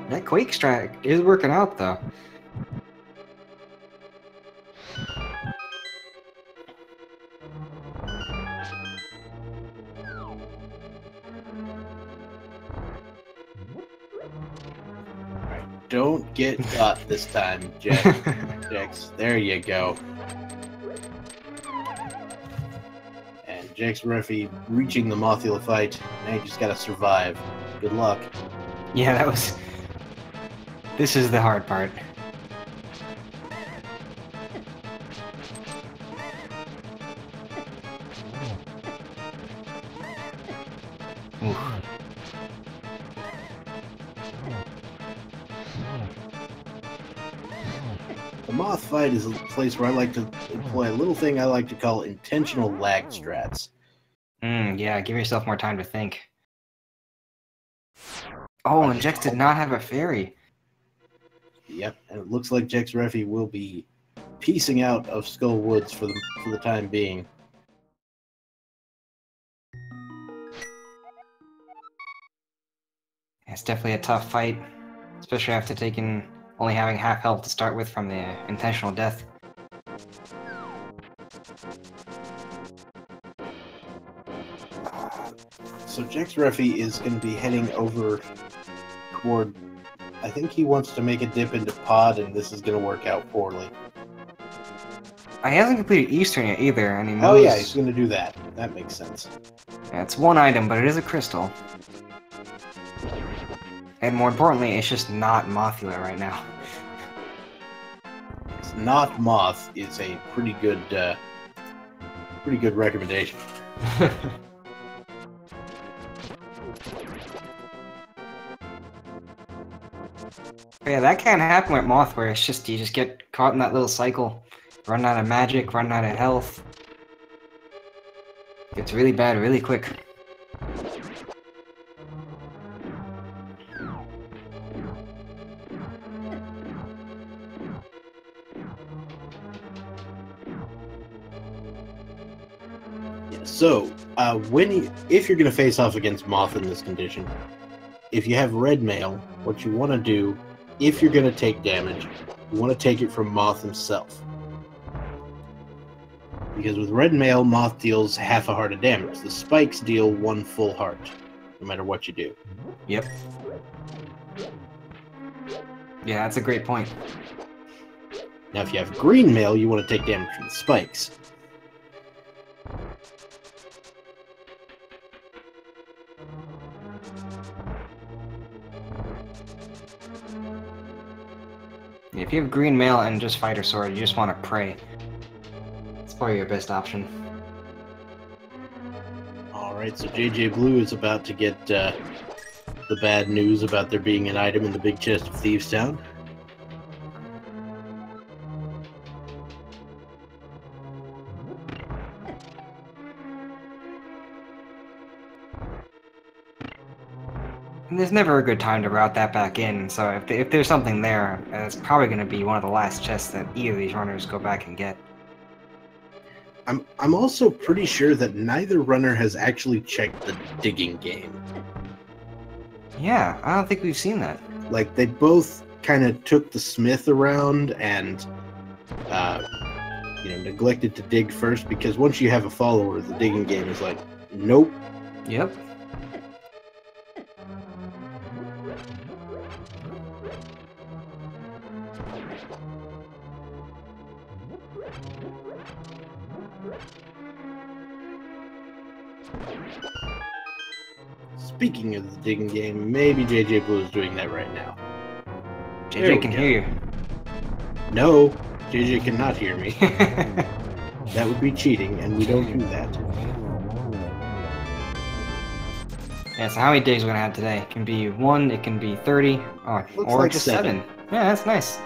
That Quake Strike is working out, though. Alright, don't get got this time, Jex. There you go. And Jexreffy reaching the Mothula fight. Now you just gotta survive. Good luck. Yeah, that was... This is the hard part. Oof. The Moth fight is a place where I like to employ a little thing I like to call intentional lag strats. Yeah, give yourself more time to think. Oh, and Jex did not have a fairy. Yep, and it looks like Jexreffy will be piecing out of Skull Woods for the time being. It's definitely a tough fight, especially after only having half health to start with from the intentional death. So Jexreffy is going to be heading over toward... I think he wants to make a dip into Pod, and this is going to work out poorly. He hasn't completed Eastern yet either, and he knows... Oh yeah, he's going to do that. That makes sense. Yeah, it's one item, but it is a crystal. And more importantly, it's just not Mothula right now. It's not Moth is a pretty good recommendation. Yeah, that can't happen with Moth, where it's just you just get caught in that little cycle. Run out of magic, run out of health. Gets really bad really quick. Yeah, so, if you're going to face off against Moth in this condition, if you have red mail, what you want to do, if you're going to take damage, you want to take it from Moth himself. Because with red mail, Moth deals half a heart of damage. The spikes deal 1 full heart. no matter what you do. Yep. Yeah, that's a great point. Now, if you have green mail, you want to take damage from the spikes. If you have green mail and just fighter sword, you just want to pray. It's probably your best option. Alright, so JJBlu is about to get the bad news about there being an item in the big chest of Thieves Town. And there's never a good time to route that back in, so if there's something there, it's probably going to be one of the last chests that either of these runners go back and get. I'm also pretty sure that neither runner has actually checked the digging game. Yeah, I don't think we've seen that. Like, they both kind of took the smith around and, neglected to dig first, because once you have a follower, the digging game is like, nope. Yep. Speaking of the digging game, maybe JJBlu is doing that right now. JJ can hear you. No, JJ cannot hear me. That would be cheating, and we don't do that. Yeah, so how many digs we're gonna have today? It can be 1, it can be 30, or like just 7. 7. Yeah, that's nice.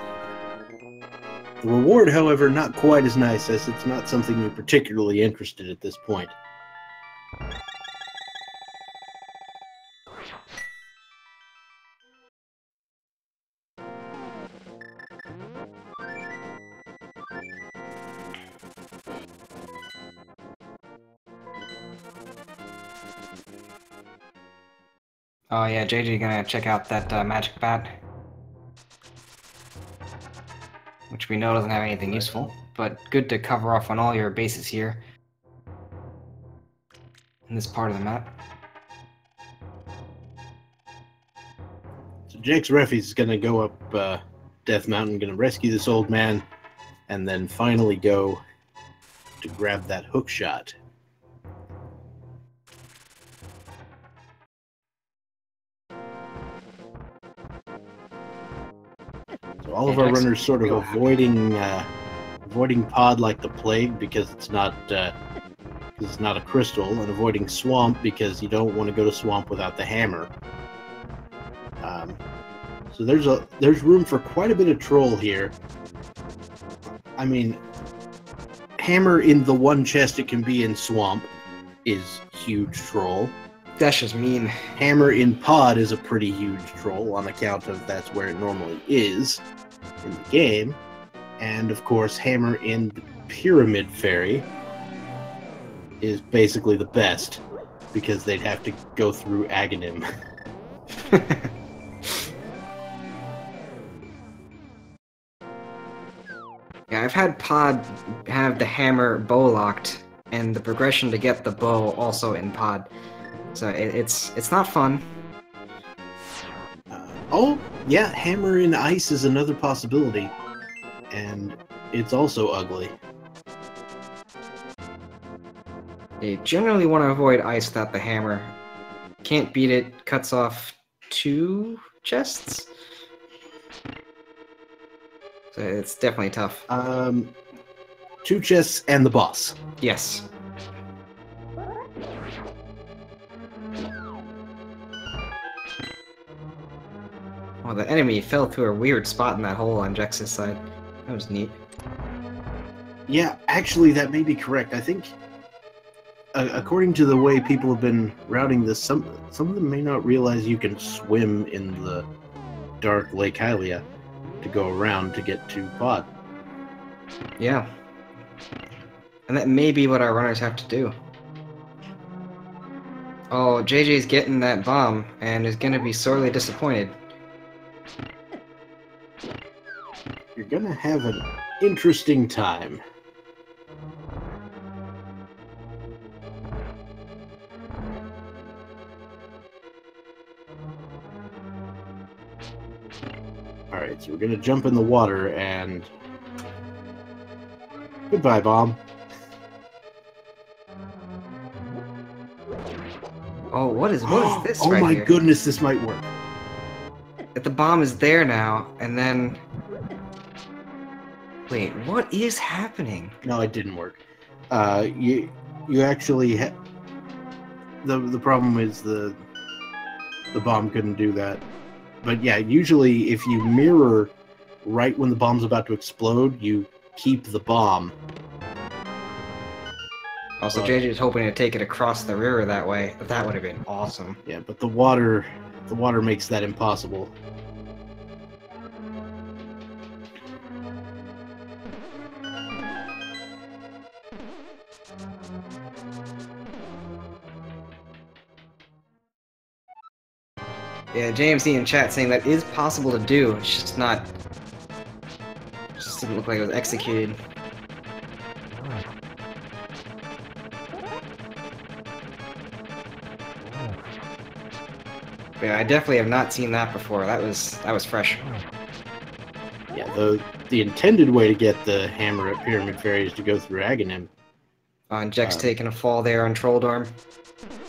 The reward, however, not quite as nice, as it's not something you're particularly interested at this point. Oh yeah, JJ gonna check out that magic bat. Which we know doesn't have anything useful, but good to cover off on all your bases here. In this part of the map. So Jexreffy is gonna go up Death Mountain, gonna rescue this old man, and then finally go to grab that hook shot. So all of our runners sort of avoiding pod like the plague, because it's not a crystal, and avoiding swamp because you don't want to go to swamp without the hammer. So there's room for quite a bit of troll here. I mean, hammer in the one chest it can be in swamp is huge troll. That's just mean. Hammer in pod is a pretty huge troll on account of that's where it normally is in the game. And of course, hammer in the pyramid fairy is basically the best, because they'd have to go through Aghanim. Yeah, I've had pod have the hammer bow locked, and the progression to get the bow also in pod. So it's not fun. Oh, yeah, hammer in ice is another possibility. And it's also ugly. You generally want to avoid ice without the hammer. Can't beat it, cuts off 2 chests. So it's definitely tough. 2 chests and the boss. Yes. Well, the enemy fell through a weird spot in that hole on Jex's side. That was neat. Yeah, actually, that may be correct. I think, according to the way people have been routing this, some of them may not realize you can swim in the dark Lake Hylia to go around to get to pod. Yeah. And that may be what our runners have to do. Oh, JJ's getting that bomb, and is gonna be sorely disappointed. You're gonna have an interesting time. Alright, so we're gonna jump in the water and... Goodbye, bomb. Oh, what is this oh right my here? goodness, this might work. If the bomb is there now, and then... Wait, what is happening? No, it didn't work. You actually the problem is the bomb couldn't do that. But yeah, usually if you mirror right when the bomb's about to explode, you keep the bomb. Also, JJ is hoping to take it across the river that way. That would have been awesome. Yeah, but the water makes that impossible. Yeah, JMC in chat saying that is possible to do. It's just not. It just didn't look like it was executed. But yeah, I definitely have not seen that before. That was fresh. Yeah, the intended way to get the hammer at Pyramid Fairy is to go through Aghanim. And Jex taking a fall there on Troll Dorm.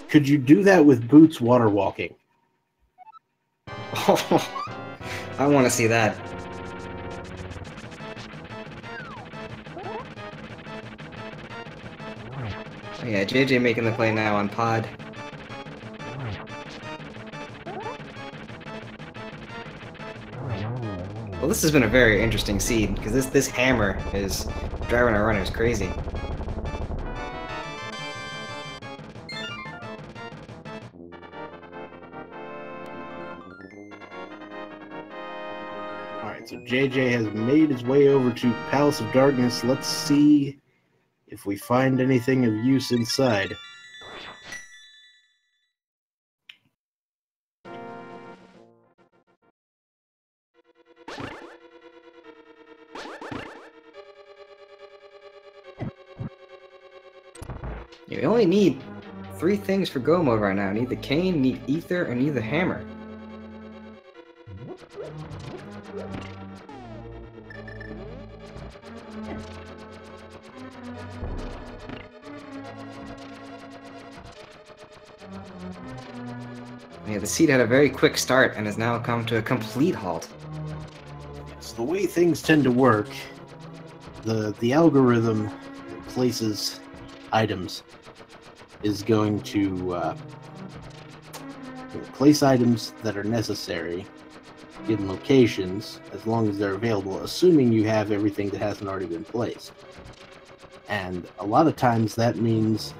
Could you do that with Boots water walking? Oh, I want to see that. Oh yeah, JJ making the play now on Pod. Well, this has been a very interesting seed, because this hammer is driving our runners crazy. Alright, so JJ has made his way over to Palace of Darkness. Let's see if we find anything of use inside. You only need 3 things for go mode right now. Need the cane, need ether, and need the hammer. Yeah, the seed had a very quick start and has now come to a complete halt. So the way things tend to work, the algorithm that places items is going to place items that are necessary in locations as long as they're available, assuming you have everything that hasn't already been placed. And a lot of times that means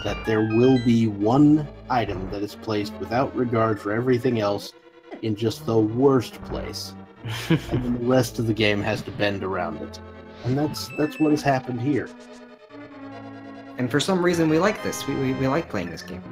that there will be one item that is placed without regard for everything else in just the worst place. And then the rest of the game has to bend around it. And that's what has happened here. And for some reason we like this. We like playing this game.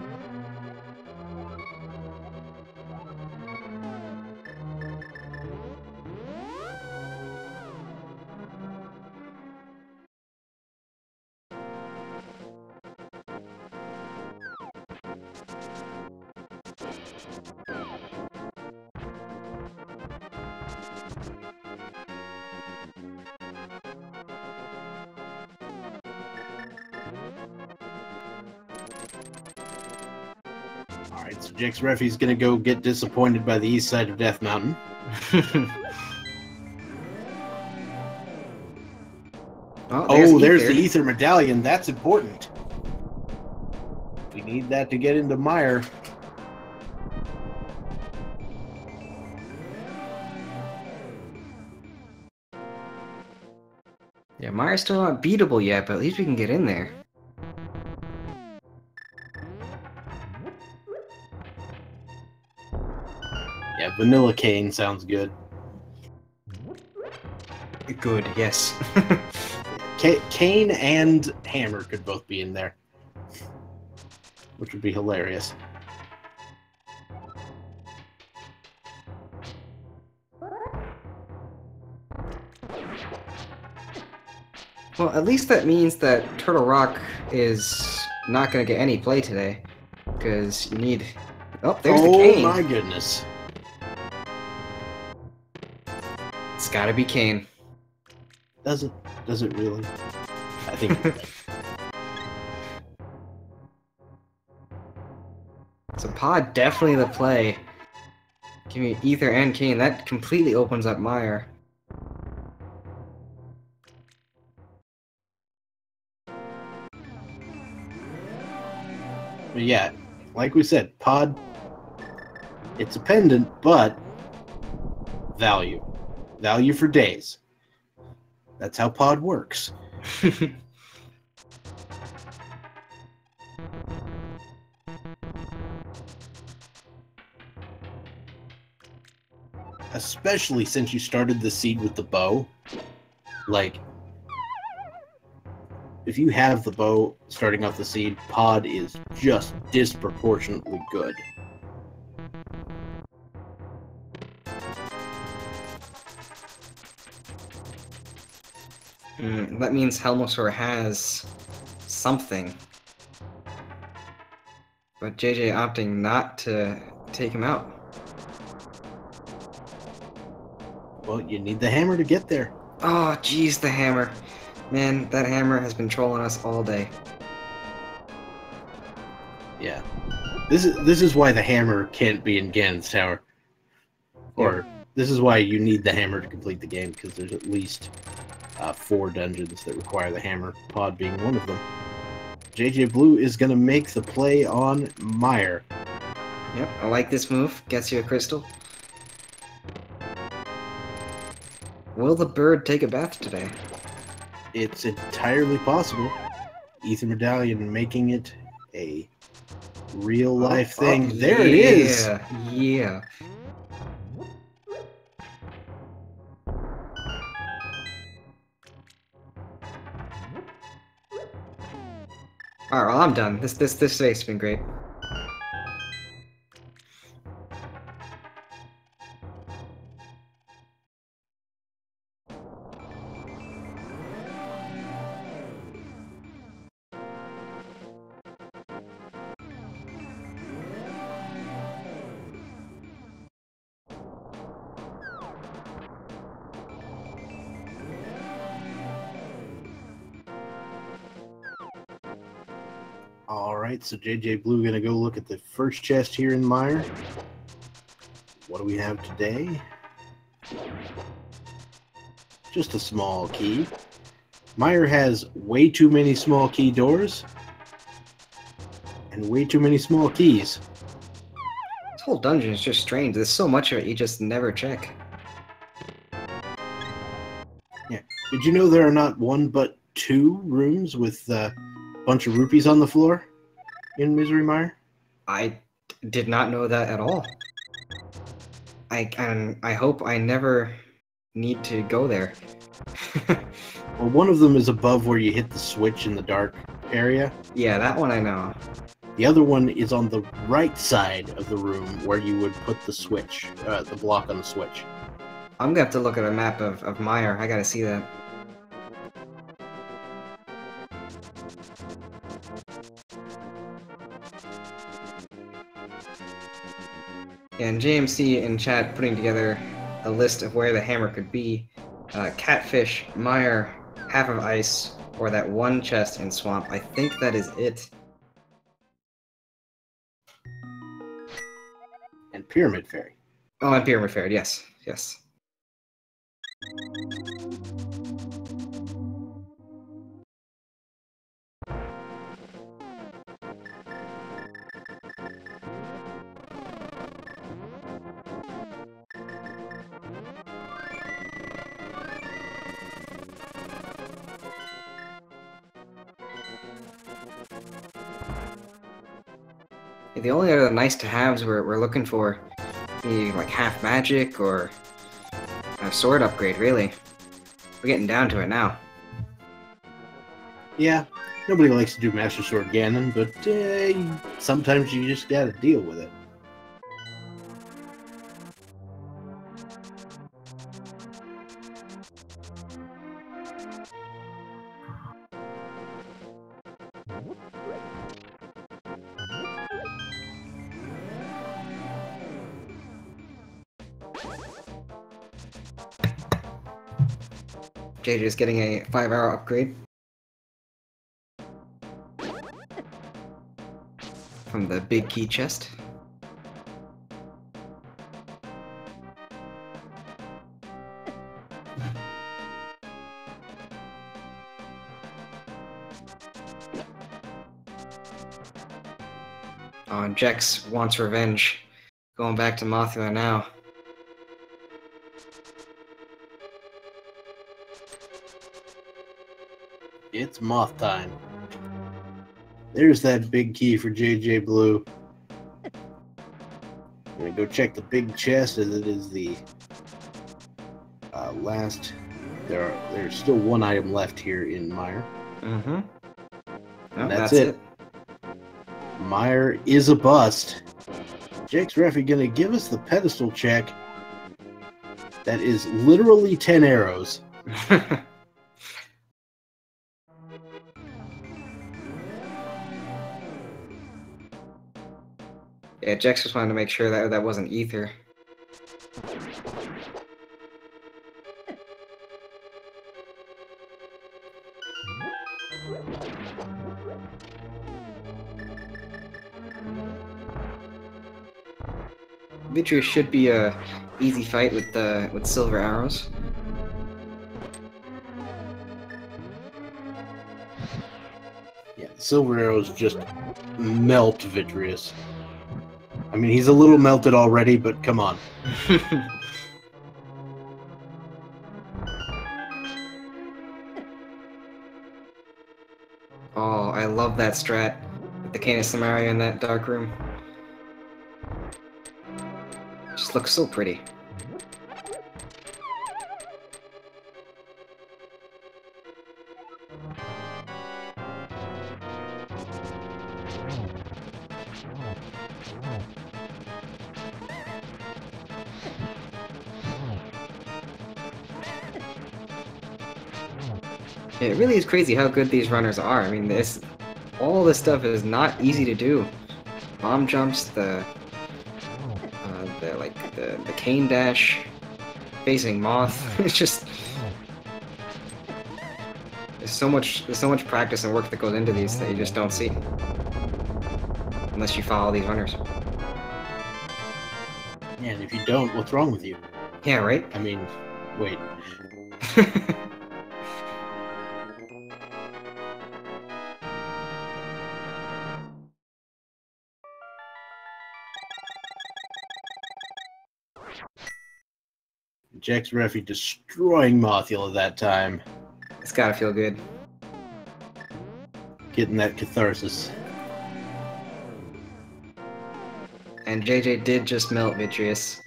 Alright, so Jexreffy's gonna go get disappointed by the east side of Death Mountain. There's the ether medallion. That's important. We need that to get into Mire. Yeah, Mire's still not beatable yet, but at least we can get in there. Yeah, vanilla cane sounds good. Good, yes. Cane and hammer could both be in there, which would be hilarious. Well, at least that means that Turtle Rock is not going to get any play today. Because you need... Oh, there's the cane! Oh my goodness. It's gotta be Kane. Does it? Does it really? I think. So Pod definitely the play. Give me Ether and Kane. That completely opens up Meyer. But yeah, like we said, Pod, it's a pendant, but value. Value for days. That's how Pod works. Especially since you started the seed with the bow. Like, if you have the bow starting off the seed, Pod is just disproportionately good. That means Helmosaur has something. But JJ opting not to take him out. Well, you need the hammer to get there. Oh, jeez, the hammer. Man, that hammer has been trolling us all day. Yeah. This is why the hammer can't be in Ganon's Tower. Or, this is why you need the hammer to complete the game, because there's at least 4 dungeons that require the hammer, Pod being one of them. JJBlu is going to make the play on Meyer. Yep, I like this move. Gets you a crystal. Will the bird take a bath today? It's entirely possible. Ether Medallion making it a real-life thing. There it is! Yeah. Alright, well, I'm done. This race's been great. Alright, so JJBlu gonna go look at the first chest here in Meyer. What do we have today? Just a small key. Meyer has way too many small key doors and way too many small keys. This whole dungeon is just strange. There's so much of it you just never check. Yeah. Did you know there are not 1 but 2 rooms with a bunch of rupees on the floor in Misery Mire? I did not know that at all. I hope I never need to go there. Well, one of them is above where you hit the switch in the dark area. Yeah, that one I know. The other one is on the right side of the room where you would put the switch, the block on the switch. I'm gonna have to look at a map of Meyer. I gotta see that. Yeah, and JMC in chat putting together a list of where the hammer could be. Catfish, Meyer, Half of Ice, or that one chest in Swamp. I think that is it. And Pyramid Fairy. Oh, and Pyramid Fairy, yes. Yes. The only other nice-to-haves we're looking for be like half magic or a sword upgrade, really. We're getting down to it now. Yeah, nobody likes to do Master Sword Ganon, but sometimes you just gotta deal with it. JJ's getting a 5-hour upgrade from the big key chest. Oh, and Jex wants revenge. Going back to Mothula now. It's moth time. There's that big key for JJBlu. I'm gonna go check the big chest as it is the last. There's still one item left here in Meyer. Mm-hmm. And that's it. Meyer is a bust. Jexreffy gonna give us the pedestal check. That is literally 10 arrows. Yeah, Jex just wanted to make sure that that wasn't ether. Vitreous should be a easy fight with silver arrows. Yeah, silver arrows just melt Vitreous. I mean, he's a little melted already, but come on. Oh, I love that strat with the Canis Samaria in that dark room. Just looks so pretty. It really is crazy how good these runners are. I mean, all this stuff is not easy to do. Bomb jumps, the cane dash, facing Moth. It's just there's so much practice and work that goes into these that you just don't see unless you follow these runners. Yeah, and if you don't, what's wrong with you? Yeah, right? I mean, wait. Jexreffy destroying Mothula that time. It's gotta feel good. Getting that catharsis. And JJ did just melt Vitreous.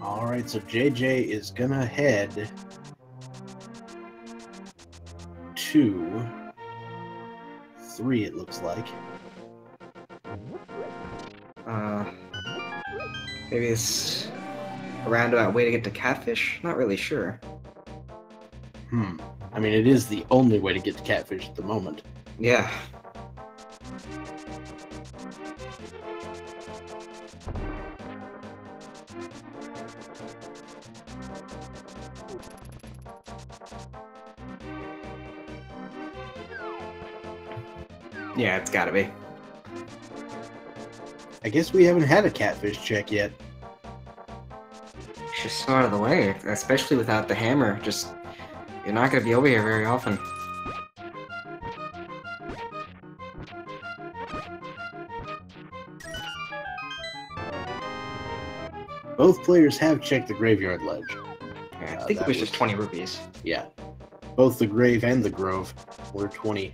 Alright, so JJ is gonna head to 3, it looks like. Maybe it's a roundabout way to get to Catfish? Not really sure. I mean, it is the only way to get to Catfish at the moment. Yeah. Yeah, it's gotta be. I guess we haven't had a Catfish check yet. It's just out of the way, especially without the hammer. Just, you're not gonna be over here very often. Both players have checked the Graveyard Ledge. Yeah, I think it was just 20 rupees. Yeah. Both the Grave and the Grove were 20.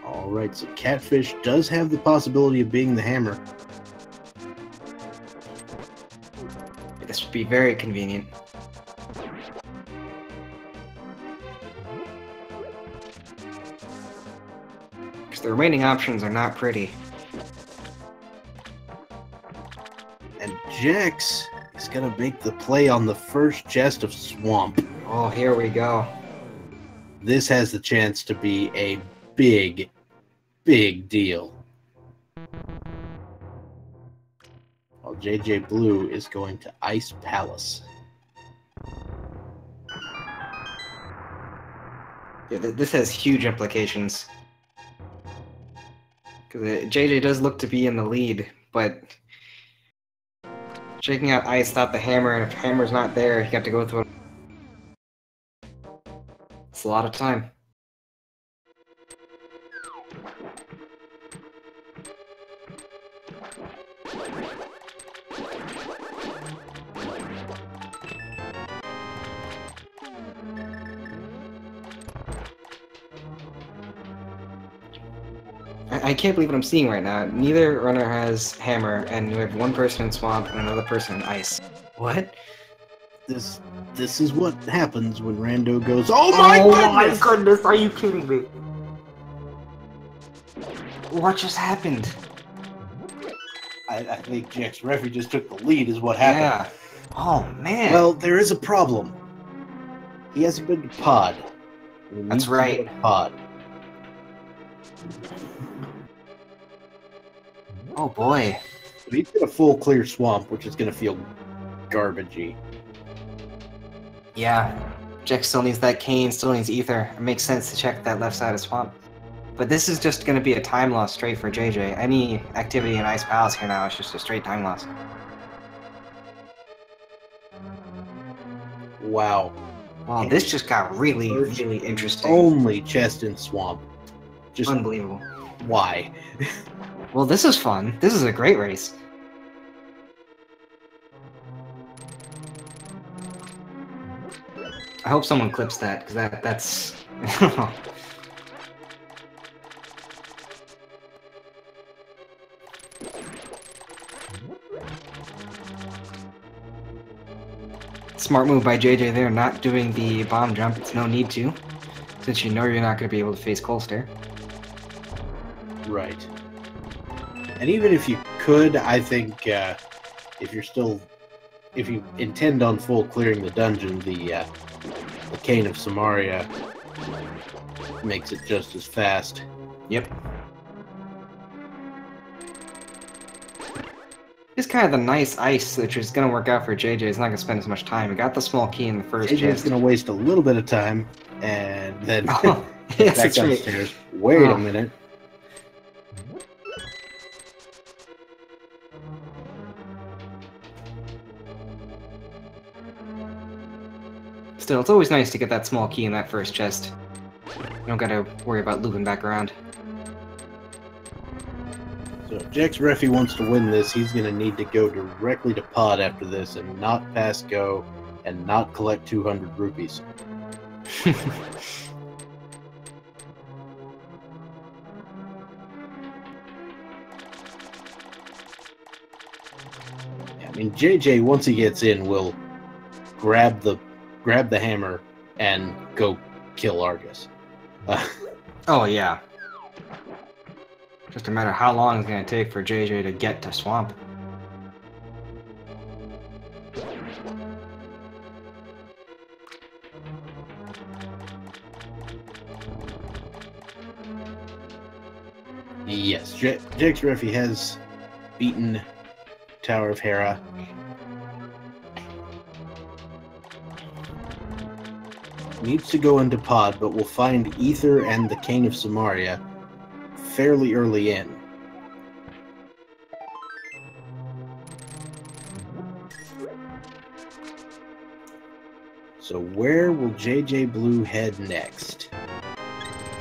Alright, so Catfish does have the possibility of being the hammer. This would be very convenient. Because the remaining options are not pretty. And Jex is going to make the play on the first chest of Swamp. Oh, here we go. This has the chance to be a big deal. JJBlu is going to Ice Palace. Yeah, this has huge implications. Because JJ does look to be in the lead, but shaking out ice without the hammer, and if the hammer's not there, you have to go through it. It's a lot of time. I can't believe what I'm seeing right now. Neither runner has hammer, and we have one person in swamp and another person in ice. What? This is what happens when Rando goes, oh my goodness, are you kidding me? What just happened? I think Jexreffy just took the lead is what happened. Yeah. Oh, man. Well, there is a problem. He hasn't been to pod. That's right. Pod. Oh boy. He's in a full clear swamp, which is going to feel garbagey. Yeah. Jex still needs that cane, still needs ether. It makes sense to check that left side of swamp. But this is just going to be a time loss straight for JJ. Any activity in Ice Palace here now is just a straight time loss. Wow. Wow, this just got really, really interesting. Only chest in swamp. Just unbelievable. Why? Well, this is fun. This is a great race. I hope someone clips that, because that's... Smart move by JJ there, not doing the bomb jump. It's no need to, since you know you're not going to be able to face Cold Stare. Right. And even if you could, I think if you intend on full clearing the dungeon, the Cane of Samaria makes it just as fast. Yep. It's kind of the nice ice, which is going to work out for JJ. He's not going to spend as much time. He got the small key in the first chest. JJ's going to waste a little bit of time, and then yes, back downstairs. Right. Wait a minute. Still, it's always nice to get that small key in that first chest. You don't gotta worry about looping back around. So if Jexreffy wants to win this, he's going to need to go directly to pod after this and not pass go and not collect 200 rupees. I mean, JJ, once he gets in, will grab the hammer and go kill Argus. Oh, yeah. Just a matter how long it's going to take for JJ to get to Swamp. Yes, Jexreffy has beaten Tower of Hera. Needs to go into pod, but will find Ether and the Cane of Samaria fairly early in. So where will JJBlu head next?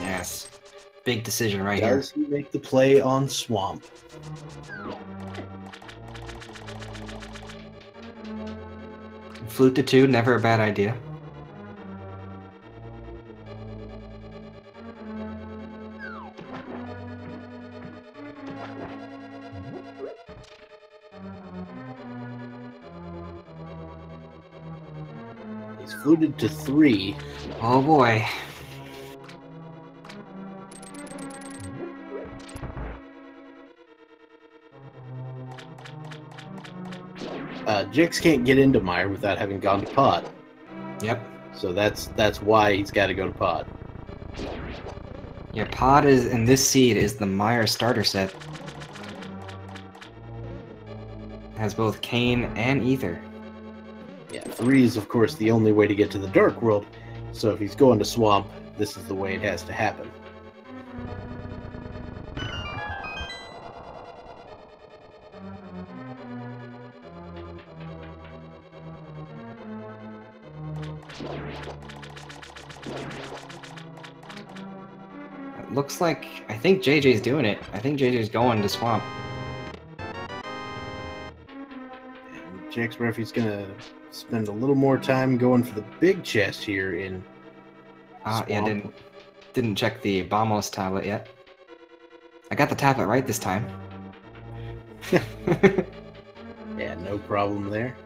Yes. Big decision right here. Does he make the play on Swamp? Flute to 2, never a bad idea. He's fluted to 3. Oh boy. Jix can't get into Mire without having gone to pod. Yep. So that's why he's got to go to pod. Yeah, pod is in this seed is the Mire starter set. has both cane and ether. Yeah, 3 is of course the only way to get to the Dark World, so if he's going to Swamp, this is the way it has to happen. It looks like, I think JJ's doing it. I think JJ's going to Swamp. And Jexreffy's gonna spend a little more time going for the big chest here in Swamp. Yeah, didn't check the Bombos tablet yet. I got the tablet right this time. Yeah, no problem there.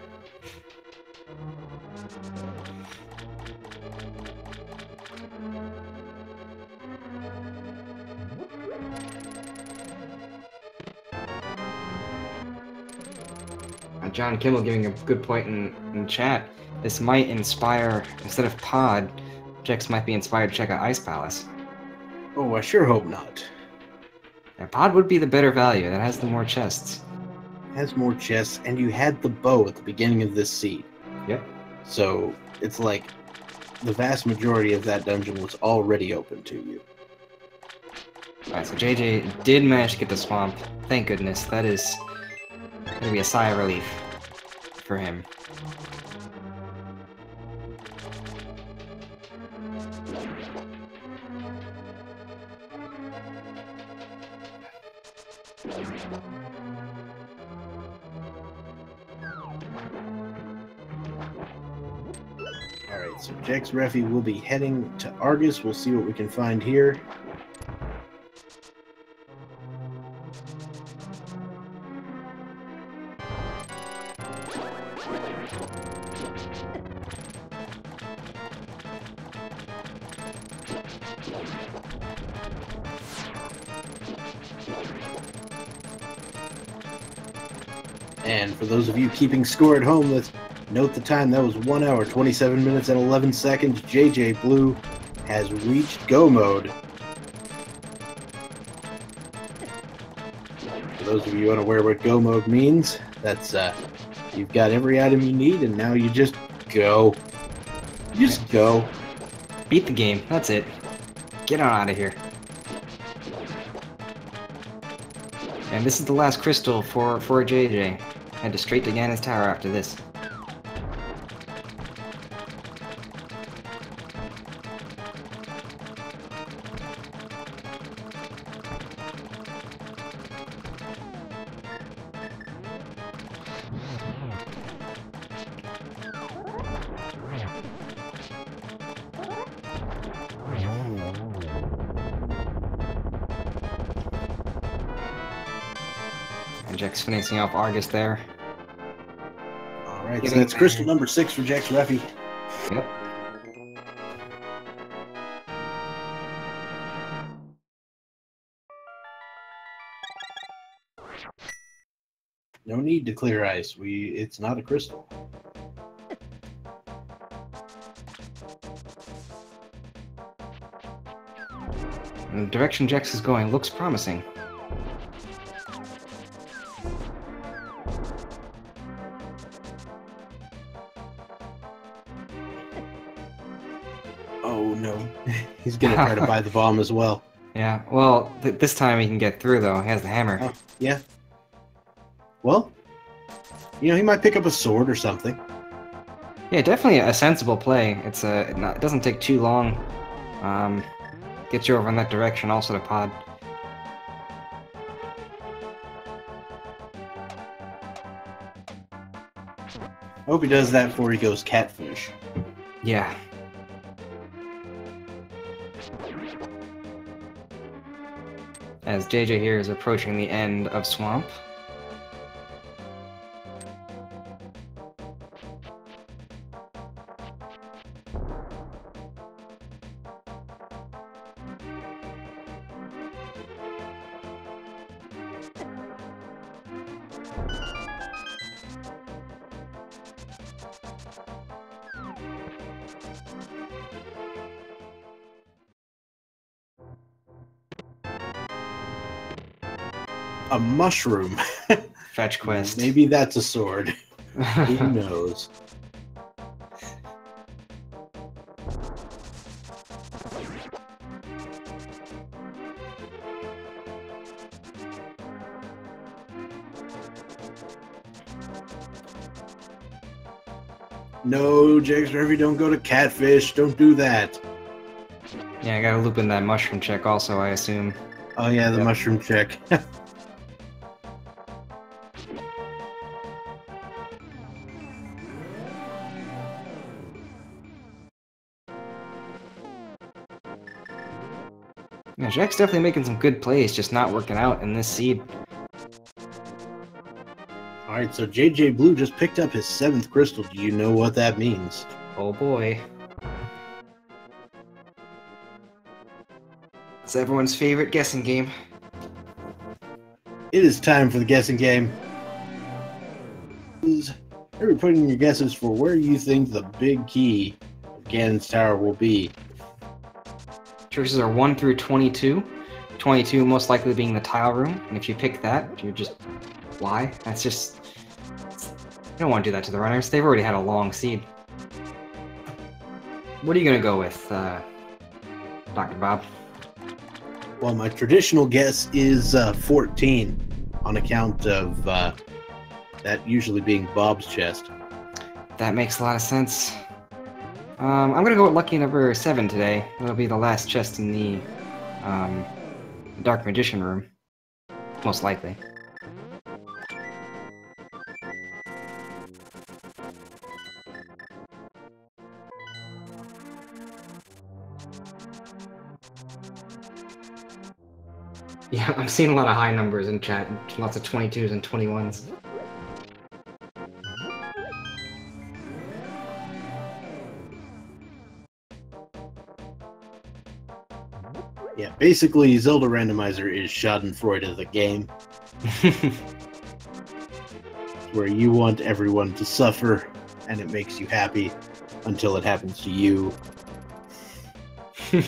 John Kimmel giving a good point in chat. This might inspire, instead of Pod, Jex might be inspired to check out Ice Palace. Oh, I sure hope not. Yeah, Pod would be the better value. That has the more chests. Has more chests, and you had the bow at the beginning of this seed. Yep. So it's like the vast majority of that dungeon was already open to you. Alright, so JJ did manage to get the Swamp. Thank goodness. That is gonna be a sigh of relief for him. Alright, so Jexreffy will be heading to Argus. We'll see what we can find here. And for those of you keeping score at home, let's note the time. That was 1 hour, 27 minutes, and 11 seconds. JJBlu has reached go mode. For those of you unaware what go mode means, that's you've got every item you need, and now you just go. You just go. Beat the game. That's it. Get on out of here. And this is the last crystal for JJ. Head to straight to Ganon's Tower after this. And Jex finishing off Argus there. Alright, so that's crystal number 6 for Jexreffy. Yep. No need to clear ice. It's not a crystal. And the direction Jex is going looks promising. Oh no. He's gonna try to buy the bomb as well. Yeah, well, this time he can get through though. He has the hammer. Oh, yeah. Well, you know, he might pick up a sword or something. Yeah, definitely a sensible play. It doesn't take too long. Gets you over in that direction, also to Pod. I hope he does that before he goes catfish. Yeah. As JJ here is approaching the end of Swamp. A mushroom. Fetch quest. Maybe that's a sword. Who knows? No, Jexreffy, don't go to Catfish. Don't do that. Yeah, I gotta loop in that mushroom check also, I assume. Oh yeah, the mushroom check. Yeah, Jack's definitely making some good plays, just not working out in this seed. Alright, so JJBlu just picked up his 7th crystal. Do you know what that means? Oh boy. It's everyone's favorite guessing game. It is time for the guessing game. Everybody put in your guesses for where you think the big key of Ganon's Tower will be. Choices are 1 through 22. 22 most likely being the tile room, and if you pick that, you just... Why? That's just... You don't want to do that to the runners. They've already had a long seed. What are you going to go with, Dr. Bob? Well, my traditional guess is 14, on account of that usually being Bob's chest. That makes a lot of sense. I'm going to go with lucky number 7 today. That'll be the last chest in the Dark Magician room. Most likely. Yeah, I'm seeing a lot of high numbers in chat. Lots of 22s and 21s. Yeah, basically, Zelda Randomizer is schadenfreude of the game. Where you want everyone to suffer, and it makes you happy until it happens to you. So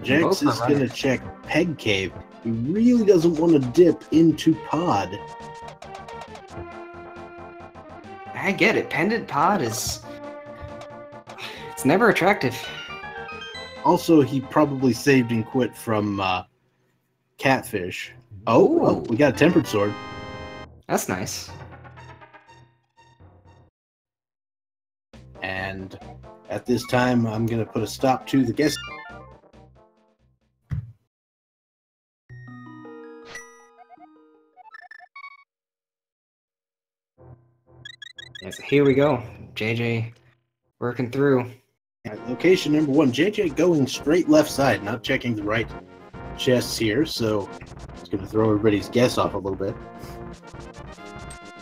Jax is going to check Peg Cave. He really doesn't want to dip into Pod. I get it. Pendant Pod is... It's never attractive. Also, he probably saved and quit from Catfish. Oh, we got a Tempered Sword. That's nice. And at this time, I'm going to put a stop to the guess. Yes, here we go. JJ working through. Location number 1, JJ going straight left side, not checking the right chests here, so it's going to throw everybody's guess off a little bit.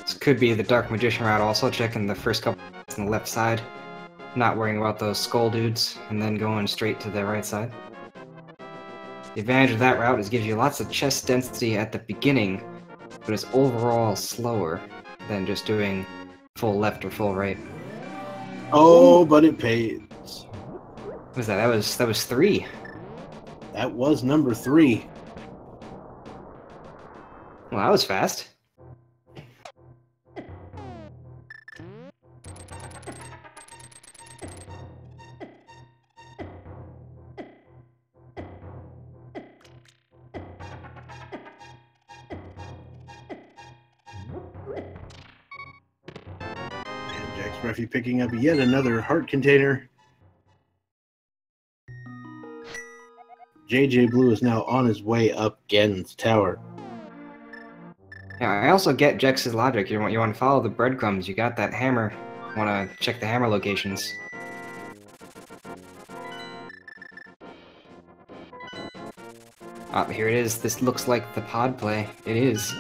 This could be the Dark Magician route, also checking the first couple on the left side, not worrying about those skull dudes, and then going straight to the right side. The advantage of that route is it gives you lots of chest density at the beginning, but it's overall slower than just doing full left or full right. Oh, but it pays. What was that? That was 3. That was number 3. Well, that was fast. Jexreffy picking up yet another heart container. JJBlu is now on his way up Ganon's Tower. Yeah, I also get Jex's logic. You want to follow the breadcrumbs. You got that hammer. You want to check the hammer locations. Ah, here it is. This looks like the pod play. It is.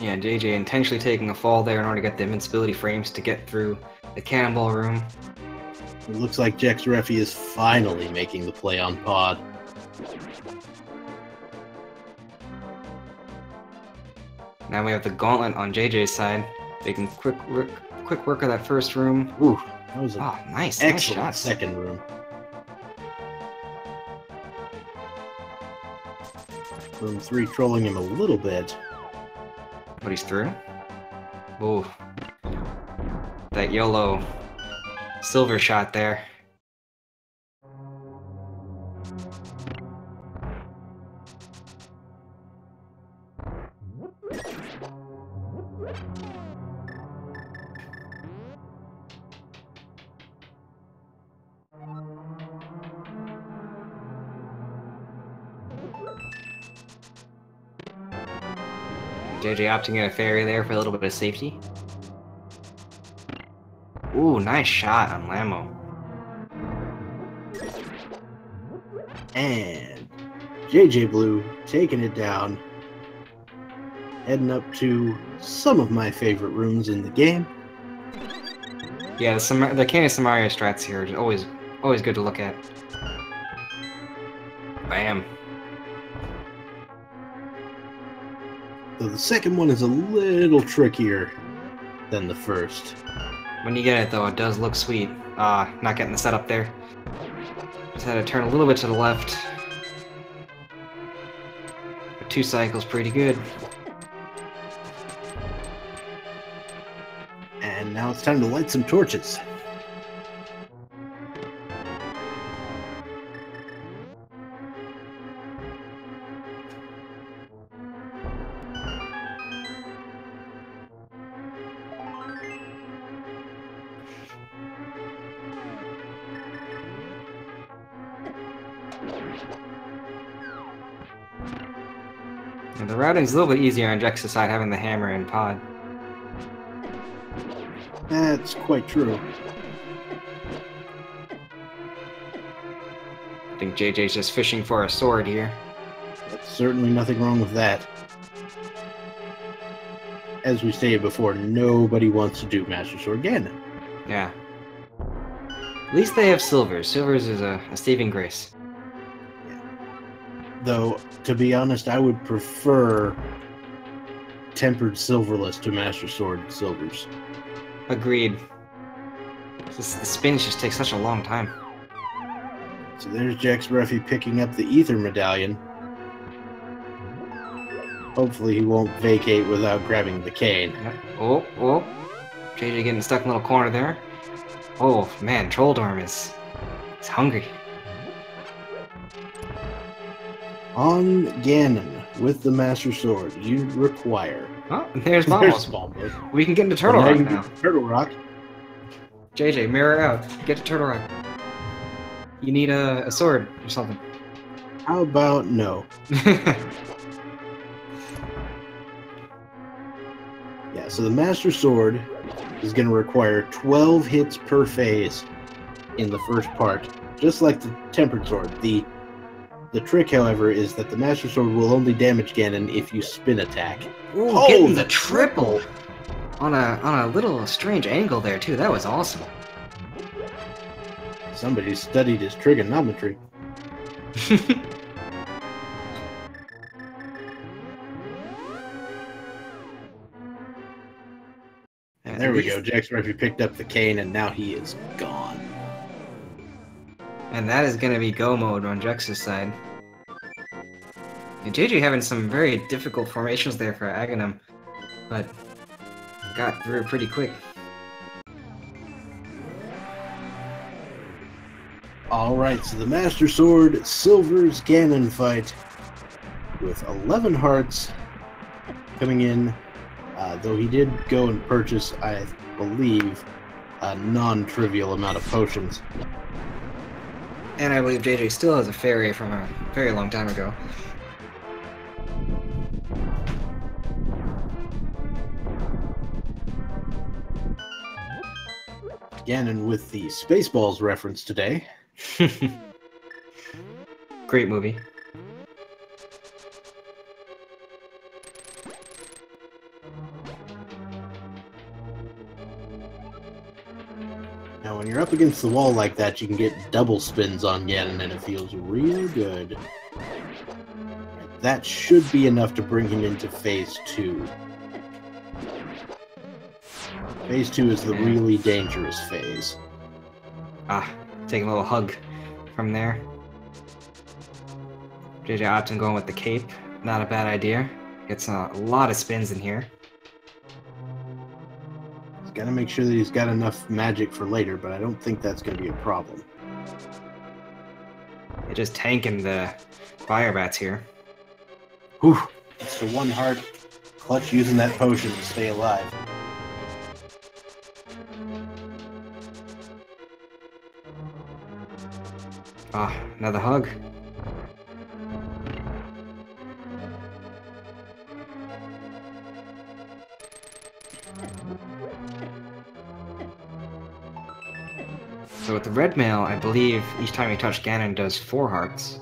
Yeah, JJ intentionally taking a fall there in order to get the invincibility frames to get through the cannonball room. It looks like Jexreffy is finally making the play on Pod. Now we have the gauntlet on JJ's side. They can quick work of that first room. Ooh, that was an nice excellent shots. second room. Room 3 trolling him a little bit. But he's through. Ooh. That YOLO silver shot there. JJ opting in a fairy there for a little bit of safety. Ooh, nice shot on Lamo. And JJBlu taking it down. Heading up to some of my favorite rooms in the game. Yeah, the Candy Samaria strats here are always good to look at. Bam. So the second one is a little trickier than the first. When you get it though, it does look sweet. Not getting the setup there. Just had to turn a little bit to the left. But 2 cycles, pretty good. And now it's time to light some torches. And the routing's a little bit easier on Jex's side, having the hammer and pod. That's quite true. I think JJ's just fishing for a sword here. That's certainly nothing wrong with that. As we stated before, nobody wants to do Master Sword Ganon. Yeah. At least they have silvers. Silvers is a saving grace. Though, to be honest, I would prefer tempered silverless to Master Sword silvers. Agreed. The spins just take such a long time. So there's Jexreffy picking up the Ether Medallion. Hopefully he won't vacate without grabbing the cane. Oh. JJ getting stuck in a little corner there. Oh, man, Trolldorm is hungry. On Ganon, with the Master Sword, you require... Oh, there's Bombos. We can get into Turtle Rock now. Turtle Rock. JJ, mirror out. Get to Turtle Rock. You need a sword or something. How about no? Yeah, so the Master Sword is going to require 12 hits per phase in the first part, just like the Tempered Sword. The trick, however, is that the Master Sword will only damage Ganon if you spin attack. Ooh, getting the triple! On a little strange angle there, too. That was awesome. Somebody studied his trigonometry. And there we go. Jexreffy picked up the cane, and now he is gone. And that is going to be go mode on Jex's side. And JJ having some very difficult formations there for Aghanim, but got through pretty quick. Alright, so the Master Sword Silver's Ganon fight with 11 hearts coming in, though he did go and purchase, I believe, a non-trivial amount of potions. And I believe JJ still has a fairy from a very long time ago. Ganon with the Spaceballs reference today. Great movie. Now, when you're up against the wall like that, you can get double spins on Ganon, and it feels real good. That should be enough to bring him into Phase 2. Phase 2 is the really dangerous phase. Take a little hug from there. JJ Optin going with the cape. Not a bad idea. Gets a lot of spins in here. He's got to make sure that he's got enough magic for later, but I don't think that's going to be a problem. They're just tanking the fire bats here. Whew! It's the one heart. Clutch using that potion to stay alive. Another hug. So with the red mail, I believe each time you touch Ganon does 4 hearts.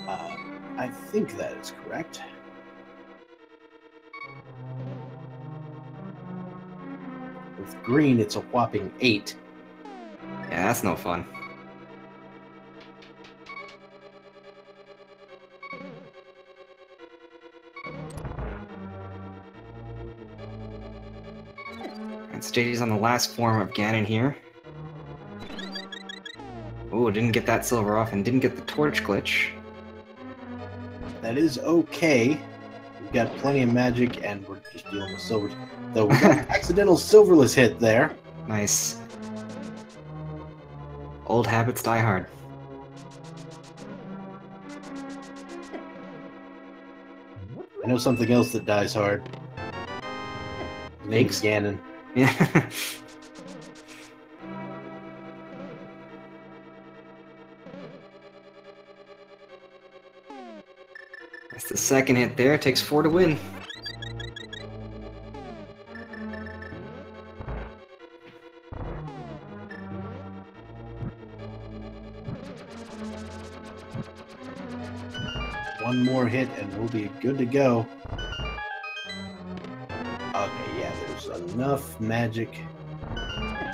I think that is correct. With green, it's a whopping 8. Yeah, that's no fun. And JJ's on the last form of Ganon here. Oh, didn't get that silver off and didn't get the torch glitch. That is okay. We've got plenty of magic and we're just dealing with silvers. Though we got an accidental silverless hit there. Nice. Old habits die hard. I know something else that dies hard. Name's Ganon. Yeah. That's the second hit there. It takes 4 to win. One more hit and we'll be good to go. Okay, yeah, there's enough magic.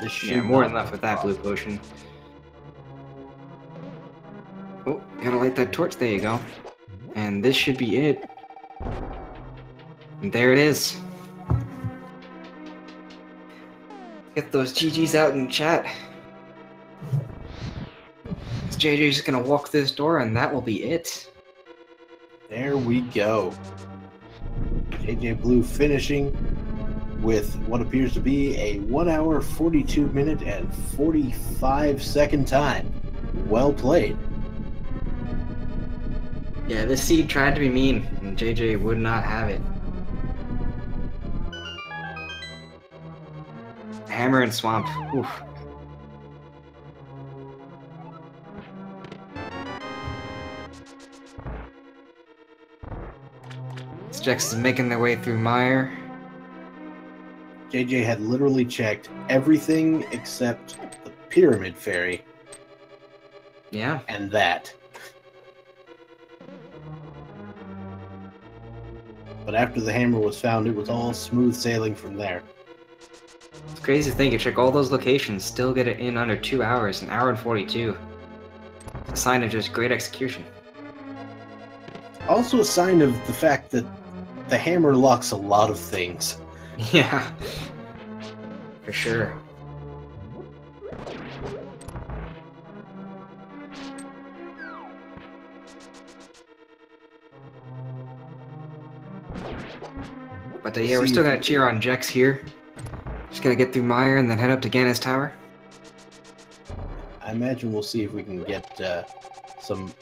This should more than enough with that blue potion. Oh, gotta light that torch. There you go. And this should be it. And there it is. Get those GGs out in chat. JJ's just gonna walk through this door and that will be it. There we go. JJBlu finishing with what appears to be a 1 hour, 42 minute, and 45 second time. Well played. Yeah, this seed tried to be mean, and JJ would not have it. Hammer and Swamp. Oof. Jex is making their way through Mire. JJ had literally checked everything except the Pyramid Fairy. Yeah. And that. But after the hammer was found, it was all smooth sailing from there. It's crazy to think you check all those locations, still get it in under 2 hours, an hour and 42. It's a sign of just great execution. Also a sign of the fact that the hammer locks a lot of things. Yeah. For sure. But yeah, we're still gonna cheer on Jex here. Just gotta get through Mire and then head up to Ganon's Tower. I imagine we'll see if we can get some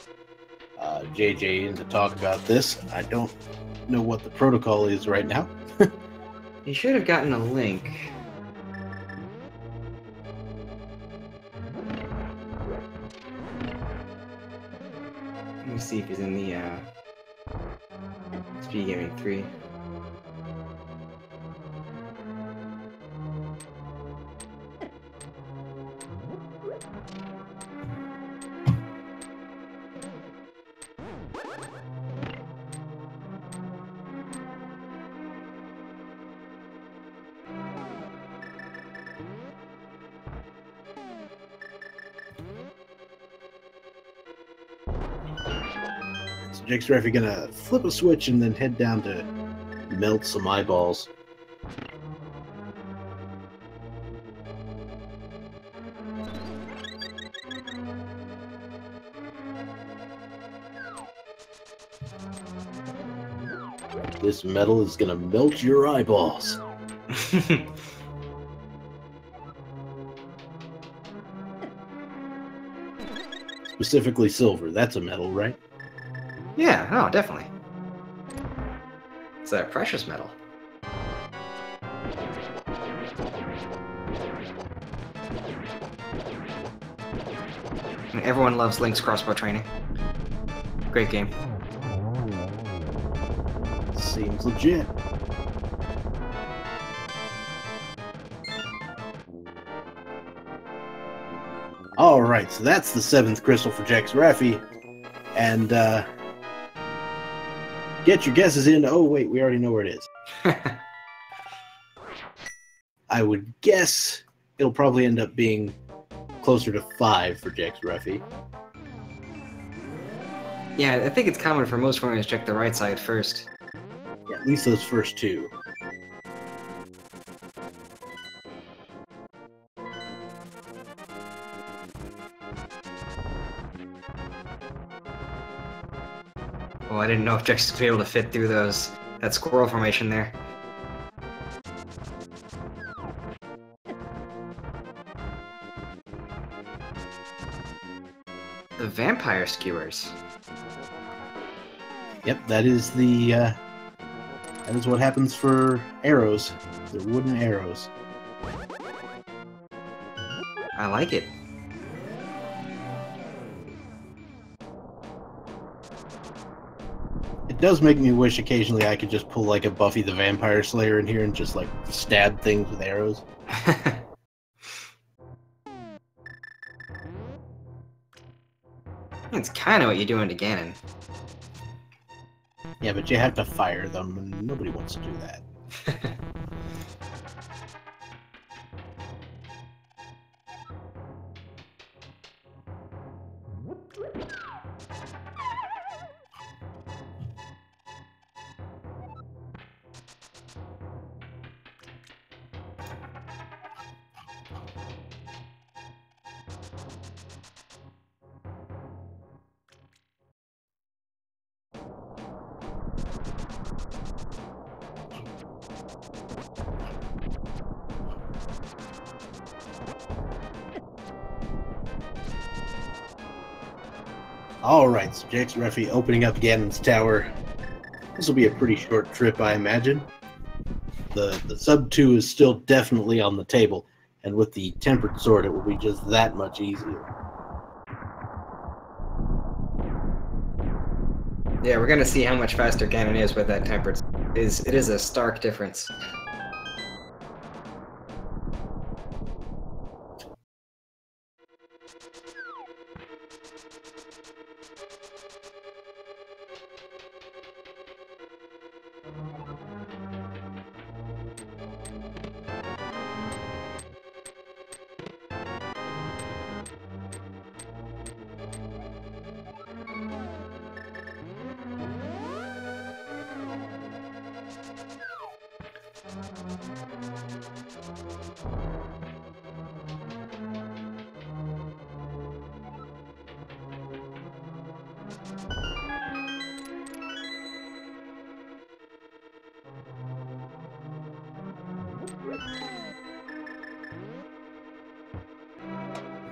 JJ in to talk about this. I don't know what the protocol is right now. You should have gotten a link. Let me see if he's in the Speed Gaming 3. so Jexreffy gonna flip a switch and then head down to melt some eyeballs. This metal is gonna melt your eyeballs. Specifically silver. That's a metal, right? Yeah, oh, definitely. It's a precious metal. Everyone loves Link's crossbow training. Great game. Seems legit. Alright, so that's the 7th crystal for Jexreffy. And, get your guesses in. Oh, wait, we already know where it is. I would guess it'll probably end up being closer to 5 for Jexreffy. Yeah, I think it's common for most formulas to check the right side first. Yeah, at least those first 2. Well, I didn't know if Jex would be able to fit through that squirrel formation there. The vampire skewers. Yep, that is what happens for arrows. They're wooden arrows. I like it. It does make me wish occasionally I could just pull like a Buffy the Vampire Slayer in here and just like stab things with arrows. It's kind of what you do in Ganon. Yeah, but you have to fire them, and nobody wants to do that. Alright, so Jexreffy opening up Ganon's tower. This will be a pretty short trip, I imagine. The sub 2 is still definitely on the table, and with the tempered sword it will be just that much easier. Yeah, we're gonna see how much faster Ganon is with that tempered. It is a stark difference.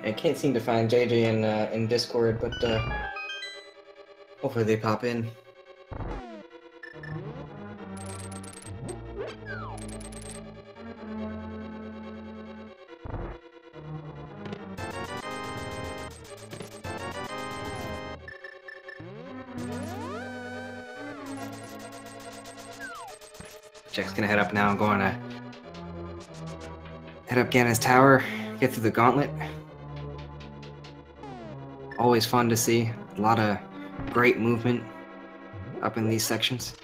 I can't seem to find JJ in Discord, but hopefully they pop in. Jack's gonna head up now and go on a head up Ganon's tower, get through the gauntlet. Always fun to see. A lot of great movement up in these sections.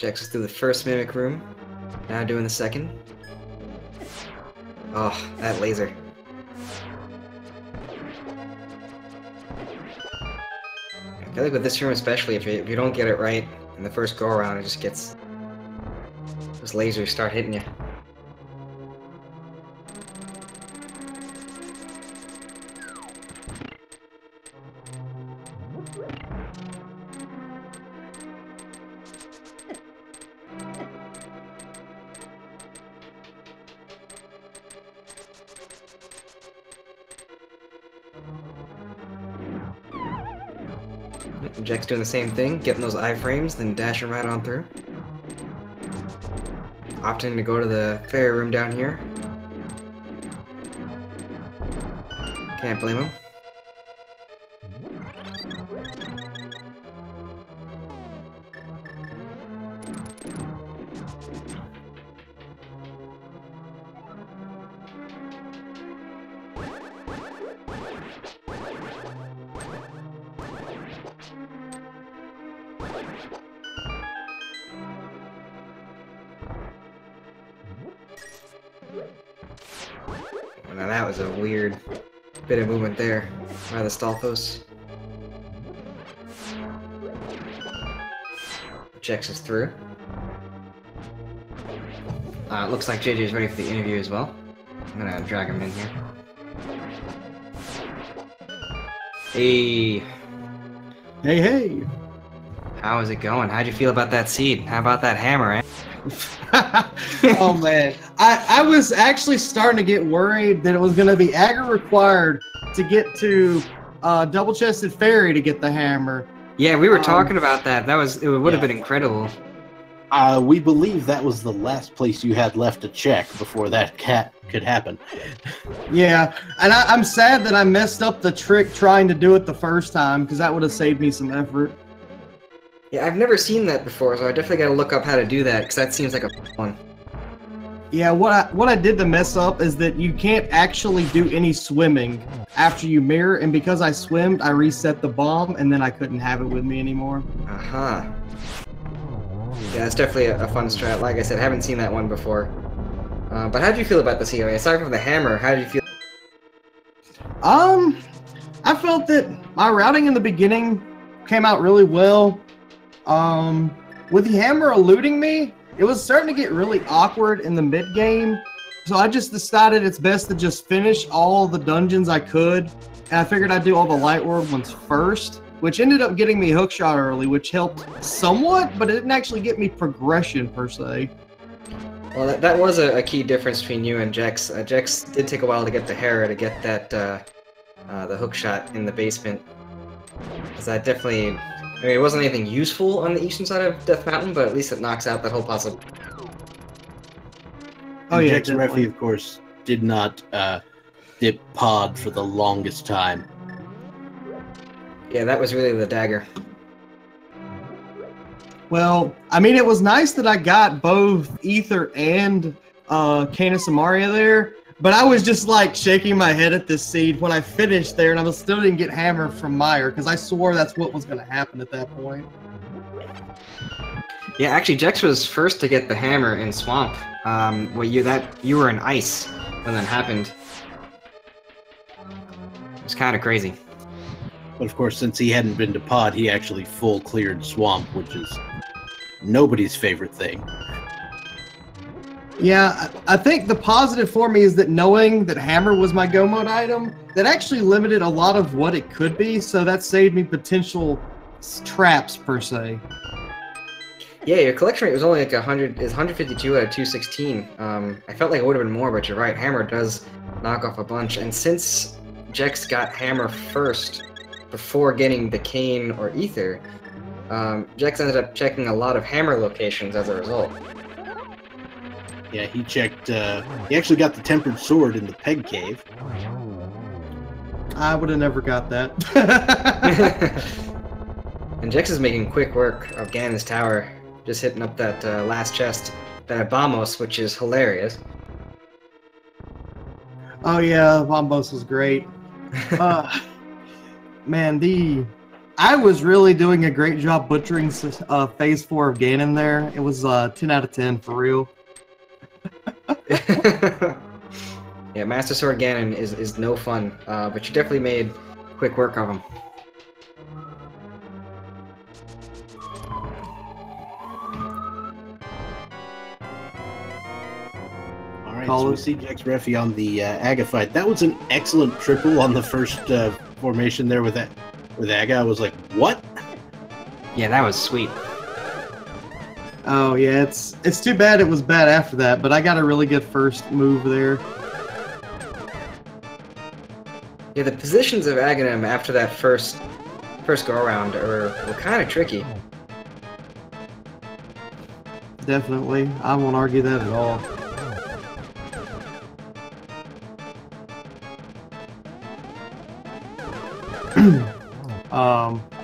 Jex is through the first mimic room. Now doing the second. Oh, that laser. I feel like with this room especially, if you don't get it right in the first go around, it just gets... those lasers start hitting you. Jack's doing the same thing, getting those iframes, then dashing right on through. Opting to go to the fairy room down here. Can't blame him. Now that was a weird bit of movement there by the Stalfos. Jex is through. It looks like JJ is ready for the interview as well. I'm gonna drag him in here. Hey. Hey, hey. How is it going? How'd you feel about that seed? How about that hammer, eh? Oh man, I was actually starting to get worried that it was going to be aggro required to get to double-chested fairy to get the hammer. Yeah, we were talking about that. It would have been incredible. We believe that was the last place you had left to check before that could happen. Yeah, and I'm sad that I messed up the trick trying to do it the first time, because that would have saved me some effort. Yeah, I've never seen that before, so I definitely gotta look up how to do that, because that seems like a one. Yeah, what I did to mess up is that you can't actually do any swimming after you mirror, and because I swimmed, I reset the bomb, and then I couldn't have it with me anymore. Uh-huh. Yeah, that's definitely a fun strat. Like I said, I haven't seen that one before. But how did you feel about the COA? Aside from the hammer, how did you feel? I felt that my routing in the beginning came out really well. With the hammer eluding me, it was starting to get really awkward in the mid-game, so I just decided it's best to just finish all the dungeons I could, and I figured I'd do all the light world ones first, which ended up getting me hookshot early, which helped somewhat, but it didn't actually get me progression per se. Well, that was a key difference between you and Jex. Jex did take a while to get the Hera to get that the hookshot in the basement, because that definitely... I mean, it wasn't anything useful on the eastern side of Death Mountain, but at least it knocks out that whole possibility. Oh yeah, Jexreffy, of course, did not dip pod for the longest time. Yeah, that was really the dagger. Well, I mean, it was nice that I got both Ether and Canis and Maria there, but I was just like shaking my head at this seed when I finished there, and I still didn't get hammer from Meyer because I swore that's what was going to happen at that point. Yeah, actually, Jex was first to get the hammer in Swamp. Well, you were in Ice when that happened. It was kind of crazy. But of course, since he hadn't been to pod, he actually full cleared Swamp, which is nobody's favorite thing. Yeah, I think the positive for me is that knowing that hammer was my go mode item, that actually limited a lot of what it could be, so that saved me potential traps per se. Yeah, your collection rate was only like 152 out of 216. I felt like it would have been more, but you're right, hammer does knock off a bunch, and since Jex got hammer first before getting the cane or ether, Jex ended up checking a lot of hammer locations as a result. Yeah, he checked, he actually got the tempered sword in the peg cave. I would have never got that. And Jex is making quick work of Ganon's tower, just hitting up that last chest, that Bombos, which is hilarious. Oh yeah, Bombos was great. Man, I was really doing a great job butchering phase 4 of Ganon there. It was 10 out of 10 for real. Yeah, Master Sword Ganon is no fun, but you definitely made quick work of him. Alright, so we see Jexreffy on the Aga fight. That was an excellent triple on the first formation there with Aga. I was like, what? Yeah, that was sweet. Oh yeah, it's too bad it was bad after that, but I got a really good first move there. Yeah, the positions of Aghanim after that first go-around were kind of tricky. Definitely. I won't argue that at all.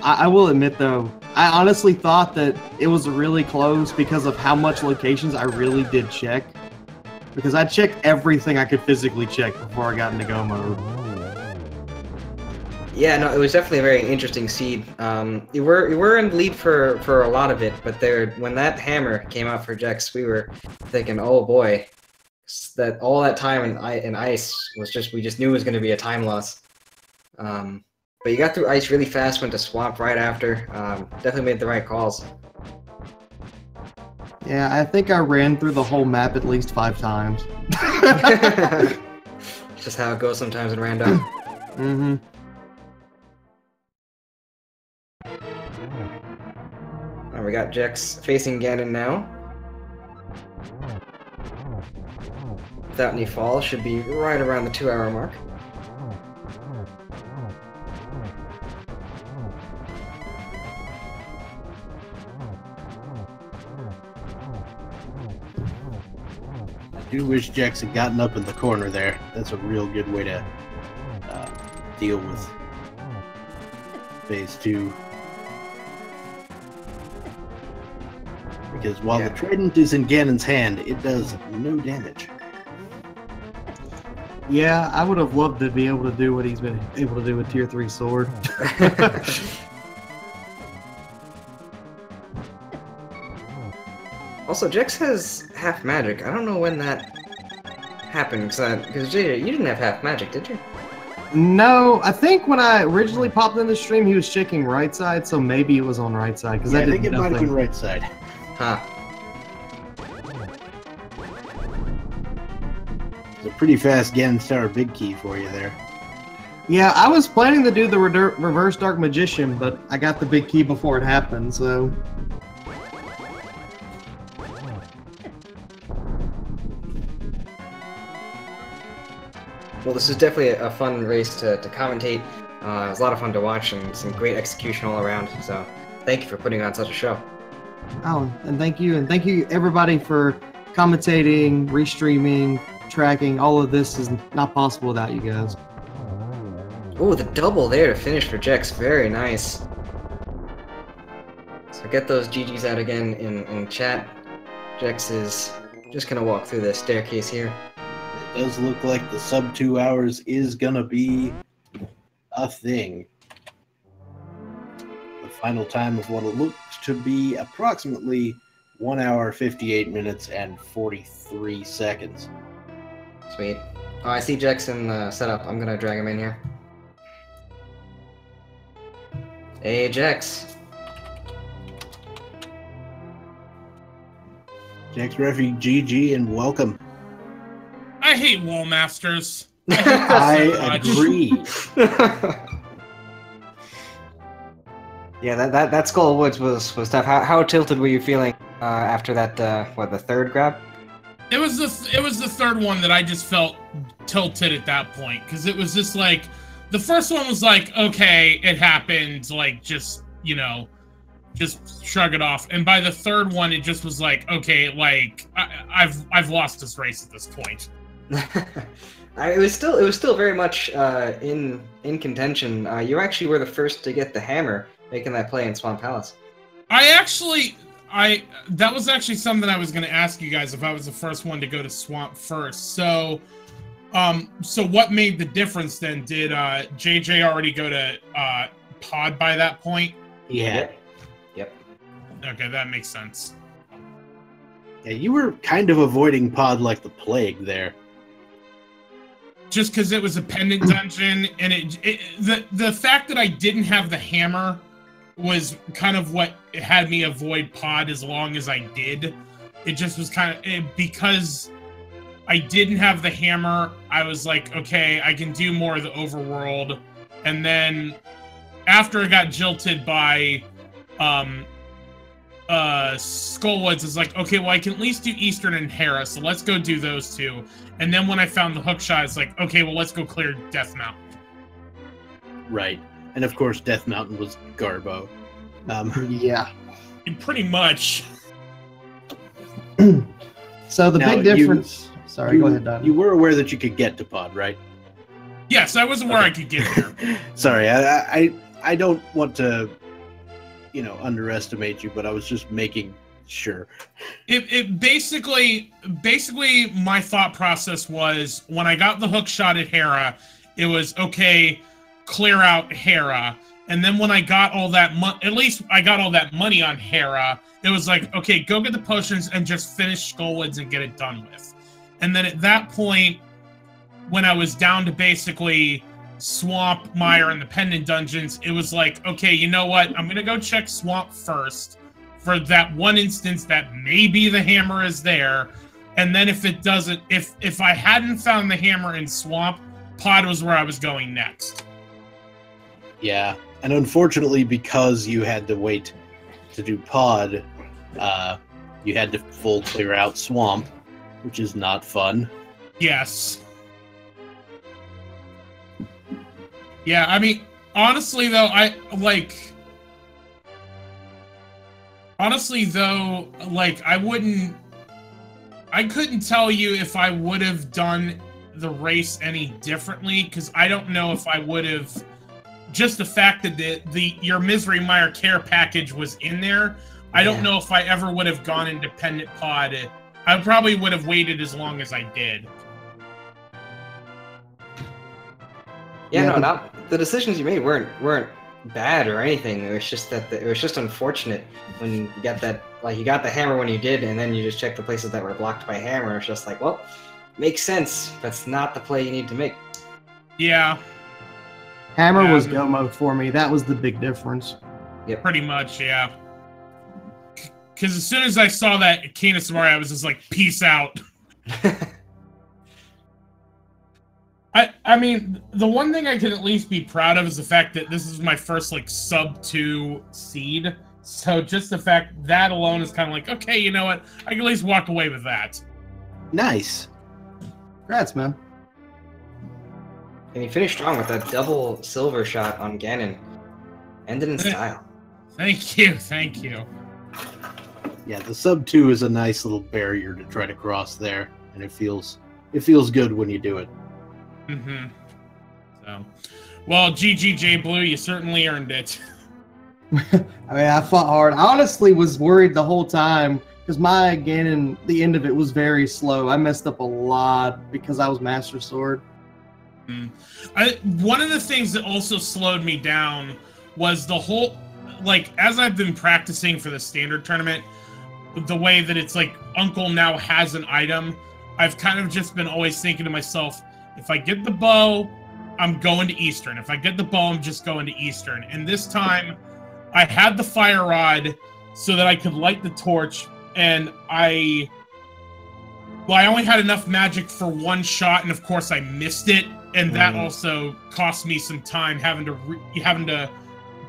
I will admit though, I honestly thought that it was really close because of how much locations I really did check. Because I checked everything I could physically check before I got into go mode. Yeah, no, it was definitely a very interesting seed. You were in the lead for a lot of it, but when that hammer came out for Jex, we were thinking, oh boy, that all that time in ice was we just knew it was going to be a time loss. But you got through ice really fast, went to swamp right after. Definitely made the right calls. Yeah, I think I ran through the whole map at least 5 times. Just how it goes sometimes in random. Mm-hmm. Alright, we got Jex facing Ganon now. Without any falls, should be right around the 2-hour mark. I do wish Jex had gotten up in the corner there. That's a real good way to deal with phase 2. Because while the trident is in Ganon's hand, it does no damage. Yeah, I would have loved to be able to do what he's been able to do with Tier 3 sword. Also, Jex has half magic. I don't know when that happened, because JJ, you didn't have half magic, did you? No, I think when I originally popped in the stream, he was checking right side, so maybe it was on right side. Because I think it might have been right side. Huh. It's a pretty fast Ganon Star big key for you there. Yeah, I was planning to do the reverse Dark Magician, but I got the big key before it happened, so... Well, this is definitely a fun race to commentate. It was a lot of fun to watch and some great execution all around. So, thank you for putting on such a show. Oh, and thank you everybody for commentating, restreaming, tracking. All of this is not possible without you guys. Oh, the double there to finish for Jex. Very nice. So get those GGs out again in chat. Jex is just going to walk through the staircase here. It does look like the sub 2 hours is gonna be a thing. The final time of what it looks to be approximately 1 hour, 58 minutes, and 43 seconds. Sweet. Oh, I see Jex in the setup. I'm gonna drag him in here. Hey, Jex. Jexreffy, GG, and welcome. I hate wall masters. I agree. Yeah, that Skull of Woods was tough. How tilted were you feeling after that? The third grab? It was the third one that I just felt tilted at that point, because it was just like the first one was like, okay, it happened, like just just shrug it off. And by the third one, it just was like, okay, like I've lost this race at this point. It was still very much in contention. You actually were the first to get the hammer, making that play in Swamp Palace. That was actually something I was going to ask you guys, if I was the first one to go to Swamp first. So what made the difference then? Did JJ already go to Pod by that point? Yeah. Yep. Okay, that makes sense. Yeah, you were kind of avoiding Pod like the plague there. Just because it was a pendant dungeon, and the fact that I didn't have the hammer was kind of what had me avoid Pod as long as I did. It just was kind of because I didn't have the hammer. I was like, okay, I can do more of the overworld, and then after I got jilted by Skullwoods, it's like, okay, well, I can at least do Eastern and Hera, so let's go do those two. And then when I found the hookshot, it's like, okay, well, let's go clear Death Mountain. Right. And of course, Death Mountain was Garbo. Yeah. Pretty much. So the Now, big difference... Sorry, go ahead, Don. You were aware that you could get to Pod, right? Yes, I was aware I could get there. Sorry, I don't want to, underestimate you, but I was just making sure. It basically my thought process was when I got the hook shot at Hera, it was okay, clear out Hera, and then when I got all that at least I got all that money on Hera, it was like, okay, go get the potions and just finish Skullwoods and get it done with. And then at that point, when I was down to basically Swamp, Mire, and the Pendant Dungeons, it was like, okay, you know what? I'm gonna go check Swamp first for that one instance that maybe the hammer is there. And then if it doesn't, if I hadn't found the hammer in Swamp, Pod was where I was going next. Yeah, and unfortunately, because you had to wait to do Pod, you had to full clear out Swamp, which is not fun. Yes. Yeah, I mean, honestly, though, I couldn't tell you if I would have done the race any differently, because I don't know if I would have, just the fact that your Misery Mire care package was in there, I don't know if I ever would have gone independent Pod. I probably would have waited as long as I did. Yeah, the decisions you made weren't bad or anything. It was just that it was just unfortunate when you got that, like, you got the hammer when you did, and then you just checked the places that were blocked by hammer. It's just like, well, makes sense. That's not the play you need to make. Yeah. Hammer was go mode for me. That was the big difference. Yep. Pretty much, yeah. Because as soon as I saw that Canis Mori, I was just like, peace out. I mean, the one thing I can at least be proud of is the fact that this is my first, like, sub-2 seed. So just the fact that alone is kind of like, okay, you know what? I can at least walk away with that. Nice. Congrats, man. And you finished strong with that double silver shot on Ganon. Ended in style. Thank you, thank you. Yeah, the sub-2 is a nice little barrier to try to cross there, and it feels good when you do it. Mm-hmm. So, well, JJBlu, you certainly earned it. I mean, I fought hard. I honestly was worried the whole time because my Ganon, the end of it was very slow. I messed up a lot because I was Master Sword. One of the things that also slowed me down was the whole, like, as I've been practicing for the standard tournament, the way that it's like Uncle now has an item, I've kind of just been always thinking to myself, if I get the bow, I'm going to Eastern. If I get the bow, I'm just going to Eastern. And this time, I had the fire rod so that I could light the torch, and I only had enough magic for one shot, and of course I missed it, and that also cost me some time having to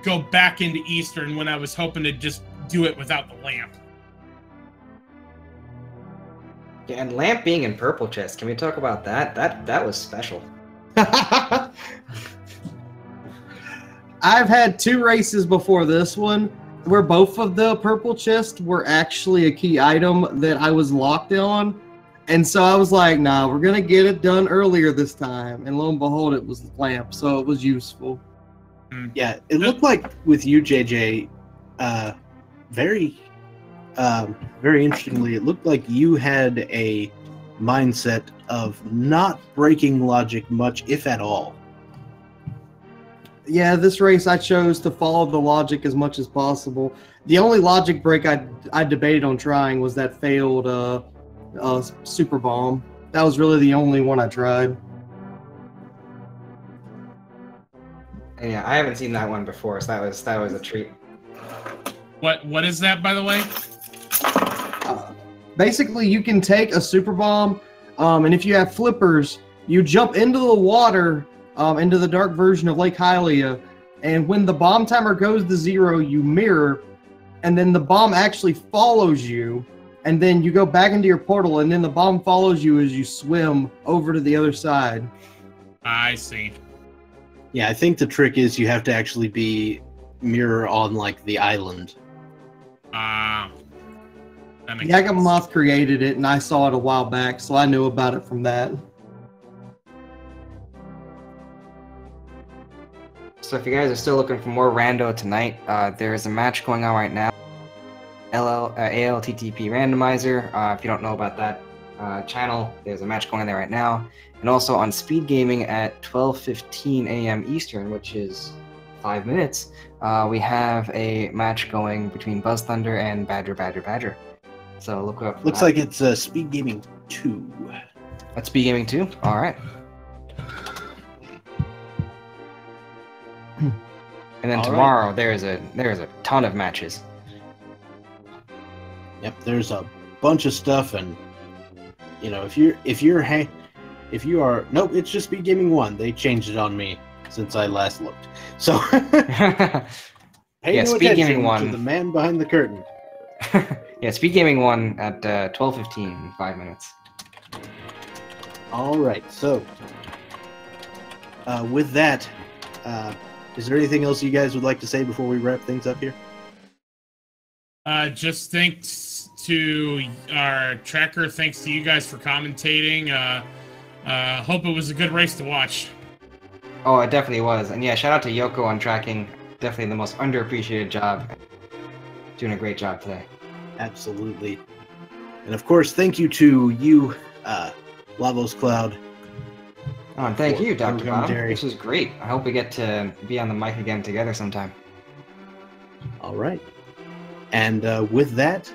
go back into Eastern when I was hoping to just do it without the lamp. Yeah, and lamp being in purple chest, can we talk about that? That was special. I've had 2 races before this one where both of the purple chests were actually a key item that I was locked on. And so I was like, nah, we're going to get it done earlier this time. And lo and behold, it was the lamp. So it was useful. Yeah, it looked like with you, JJ, very interestingly, it looked like you had a mindset of not breaking logic much, if at all. Yeah, this race I chose to follow the logic as much as possible. The only logic break I debated on trying was that failed super bomb. That was really the only one I tried. Yeah, I haven't seen that one before, so that was a treat. What is that, by the way? Basically, you can take a super bomb, and if you have flippers, you jump into the water, into the dark version of Lake Hylia, and when the bomb timer goes to 0, you mirror, and then the bomb actually follows you, and then you go back into your portal, and then the bomb follows you as you swim over to the other side. I see. Yeah, I think the trick is you have to actually be mirror on like the island. Yagamoth created it, and I saw it a while back, so I knew about it from that. So if you guys are still looking for more rando tonight, there is a match going on right now. ALTTP Randomizer. If you don't know about that channel, there's a match going on there right now. And also on Speed Gaming at 12:15 a.m. Eastern, which is 5 minutes, we have a match going between Buzz Thunder and Badger. So look up. Looks like it's Speed Gaming 2. That's Speed Gaming 2? Alright. And then tomorrow there's a ton of matches. Yep, there's a bunch of stuff, and you know, if you are nope, it's just Speed Gaming 1. They changed it on me since I last looked. So pay no Speed Gaming 1 to the man behind the curtain. Yeah, Speed Gaming 1 at 12:15 in 5 minutes. All right, so with that, is there anything else you guys would like to say before we wrap things up here? Just thanks to our tracker. Thanks to you guys for commentating. Hope it was a good race to watch. Oh, it definitely was. And yeah, shout out to Yoko on tracking. Definitely the most underappreciated job. Doing a great job today. Absolutely. And of course, thank you to you, Lavos Cloud. Oh, and thank you, Dr. Bob. commentary. This was great. I hope we get to be on the mic again together sometime. All right. And with that,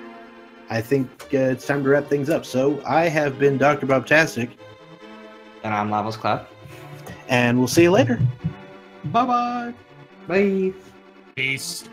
I think it's time to wrap things up. So I have been Dr. Bobtastic. And I'm Lavos Cloud. And we'll see you later. Bye-bye. Bye. Peace.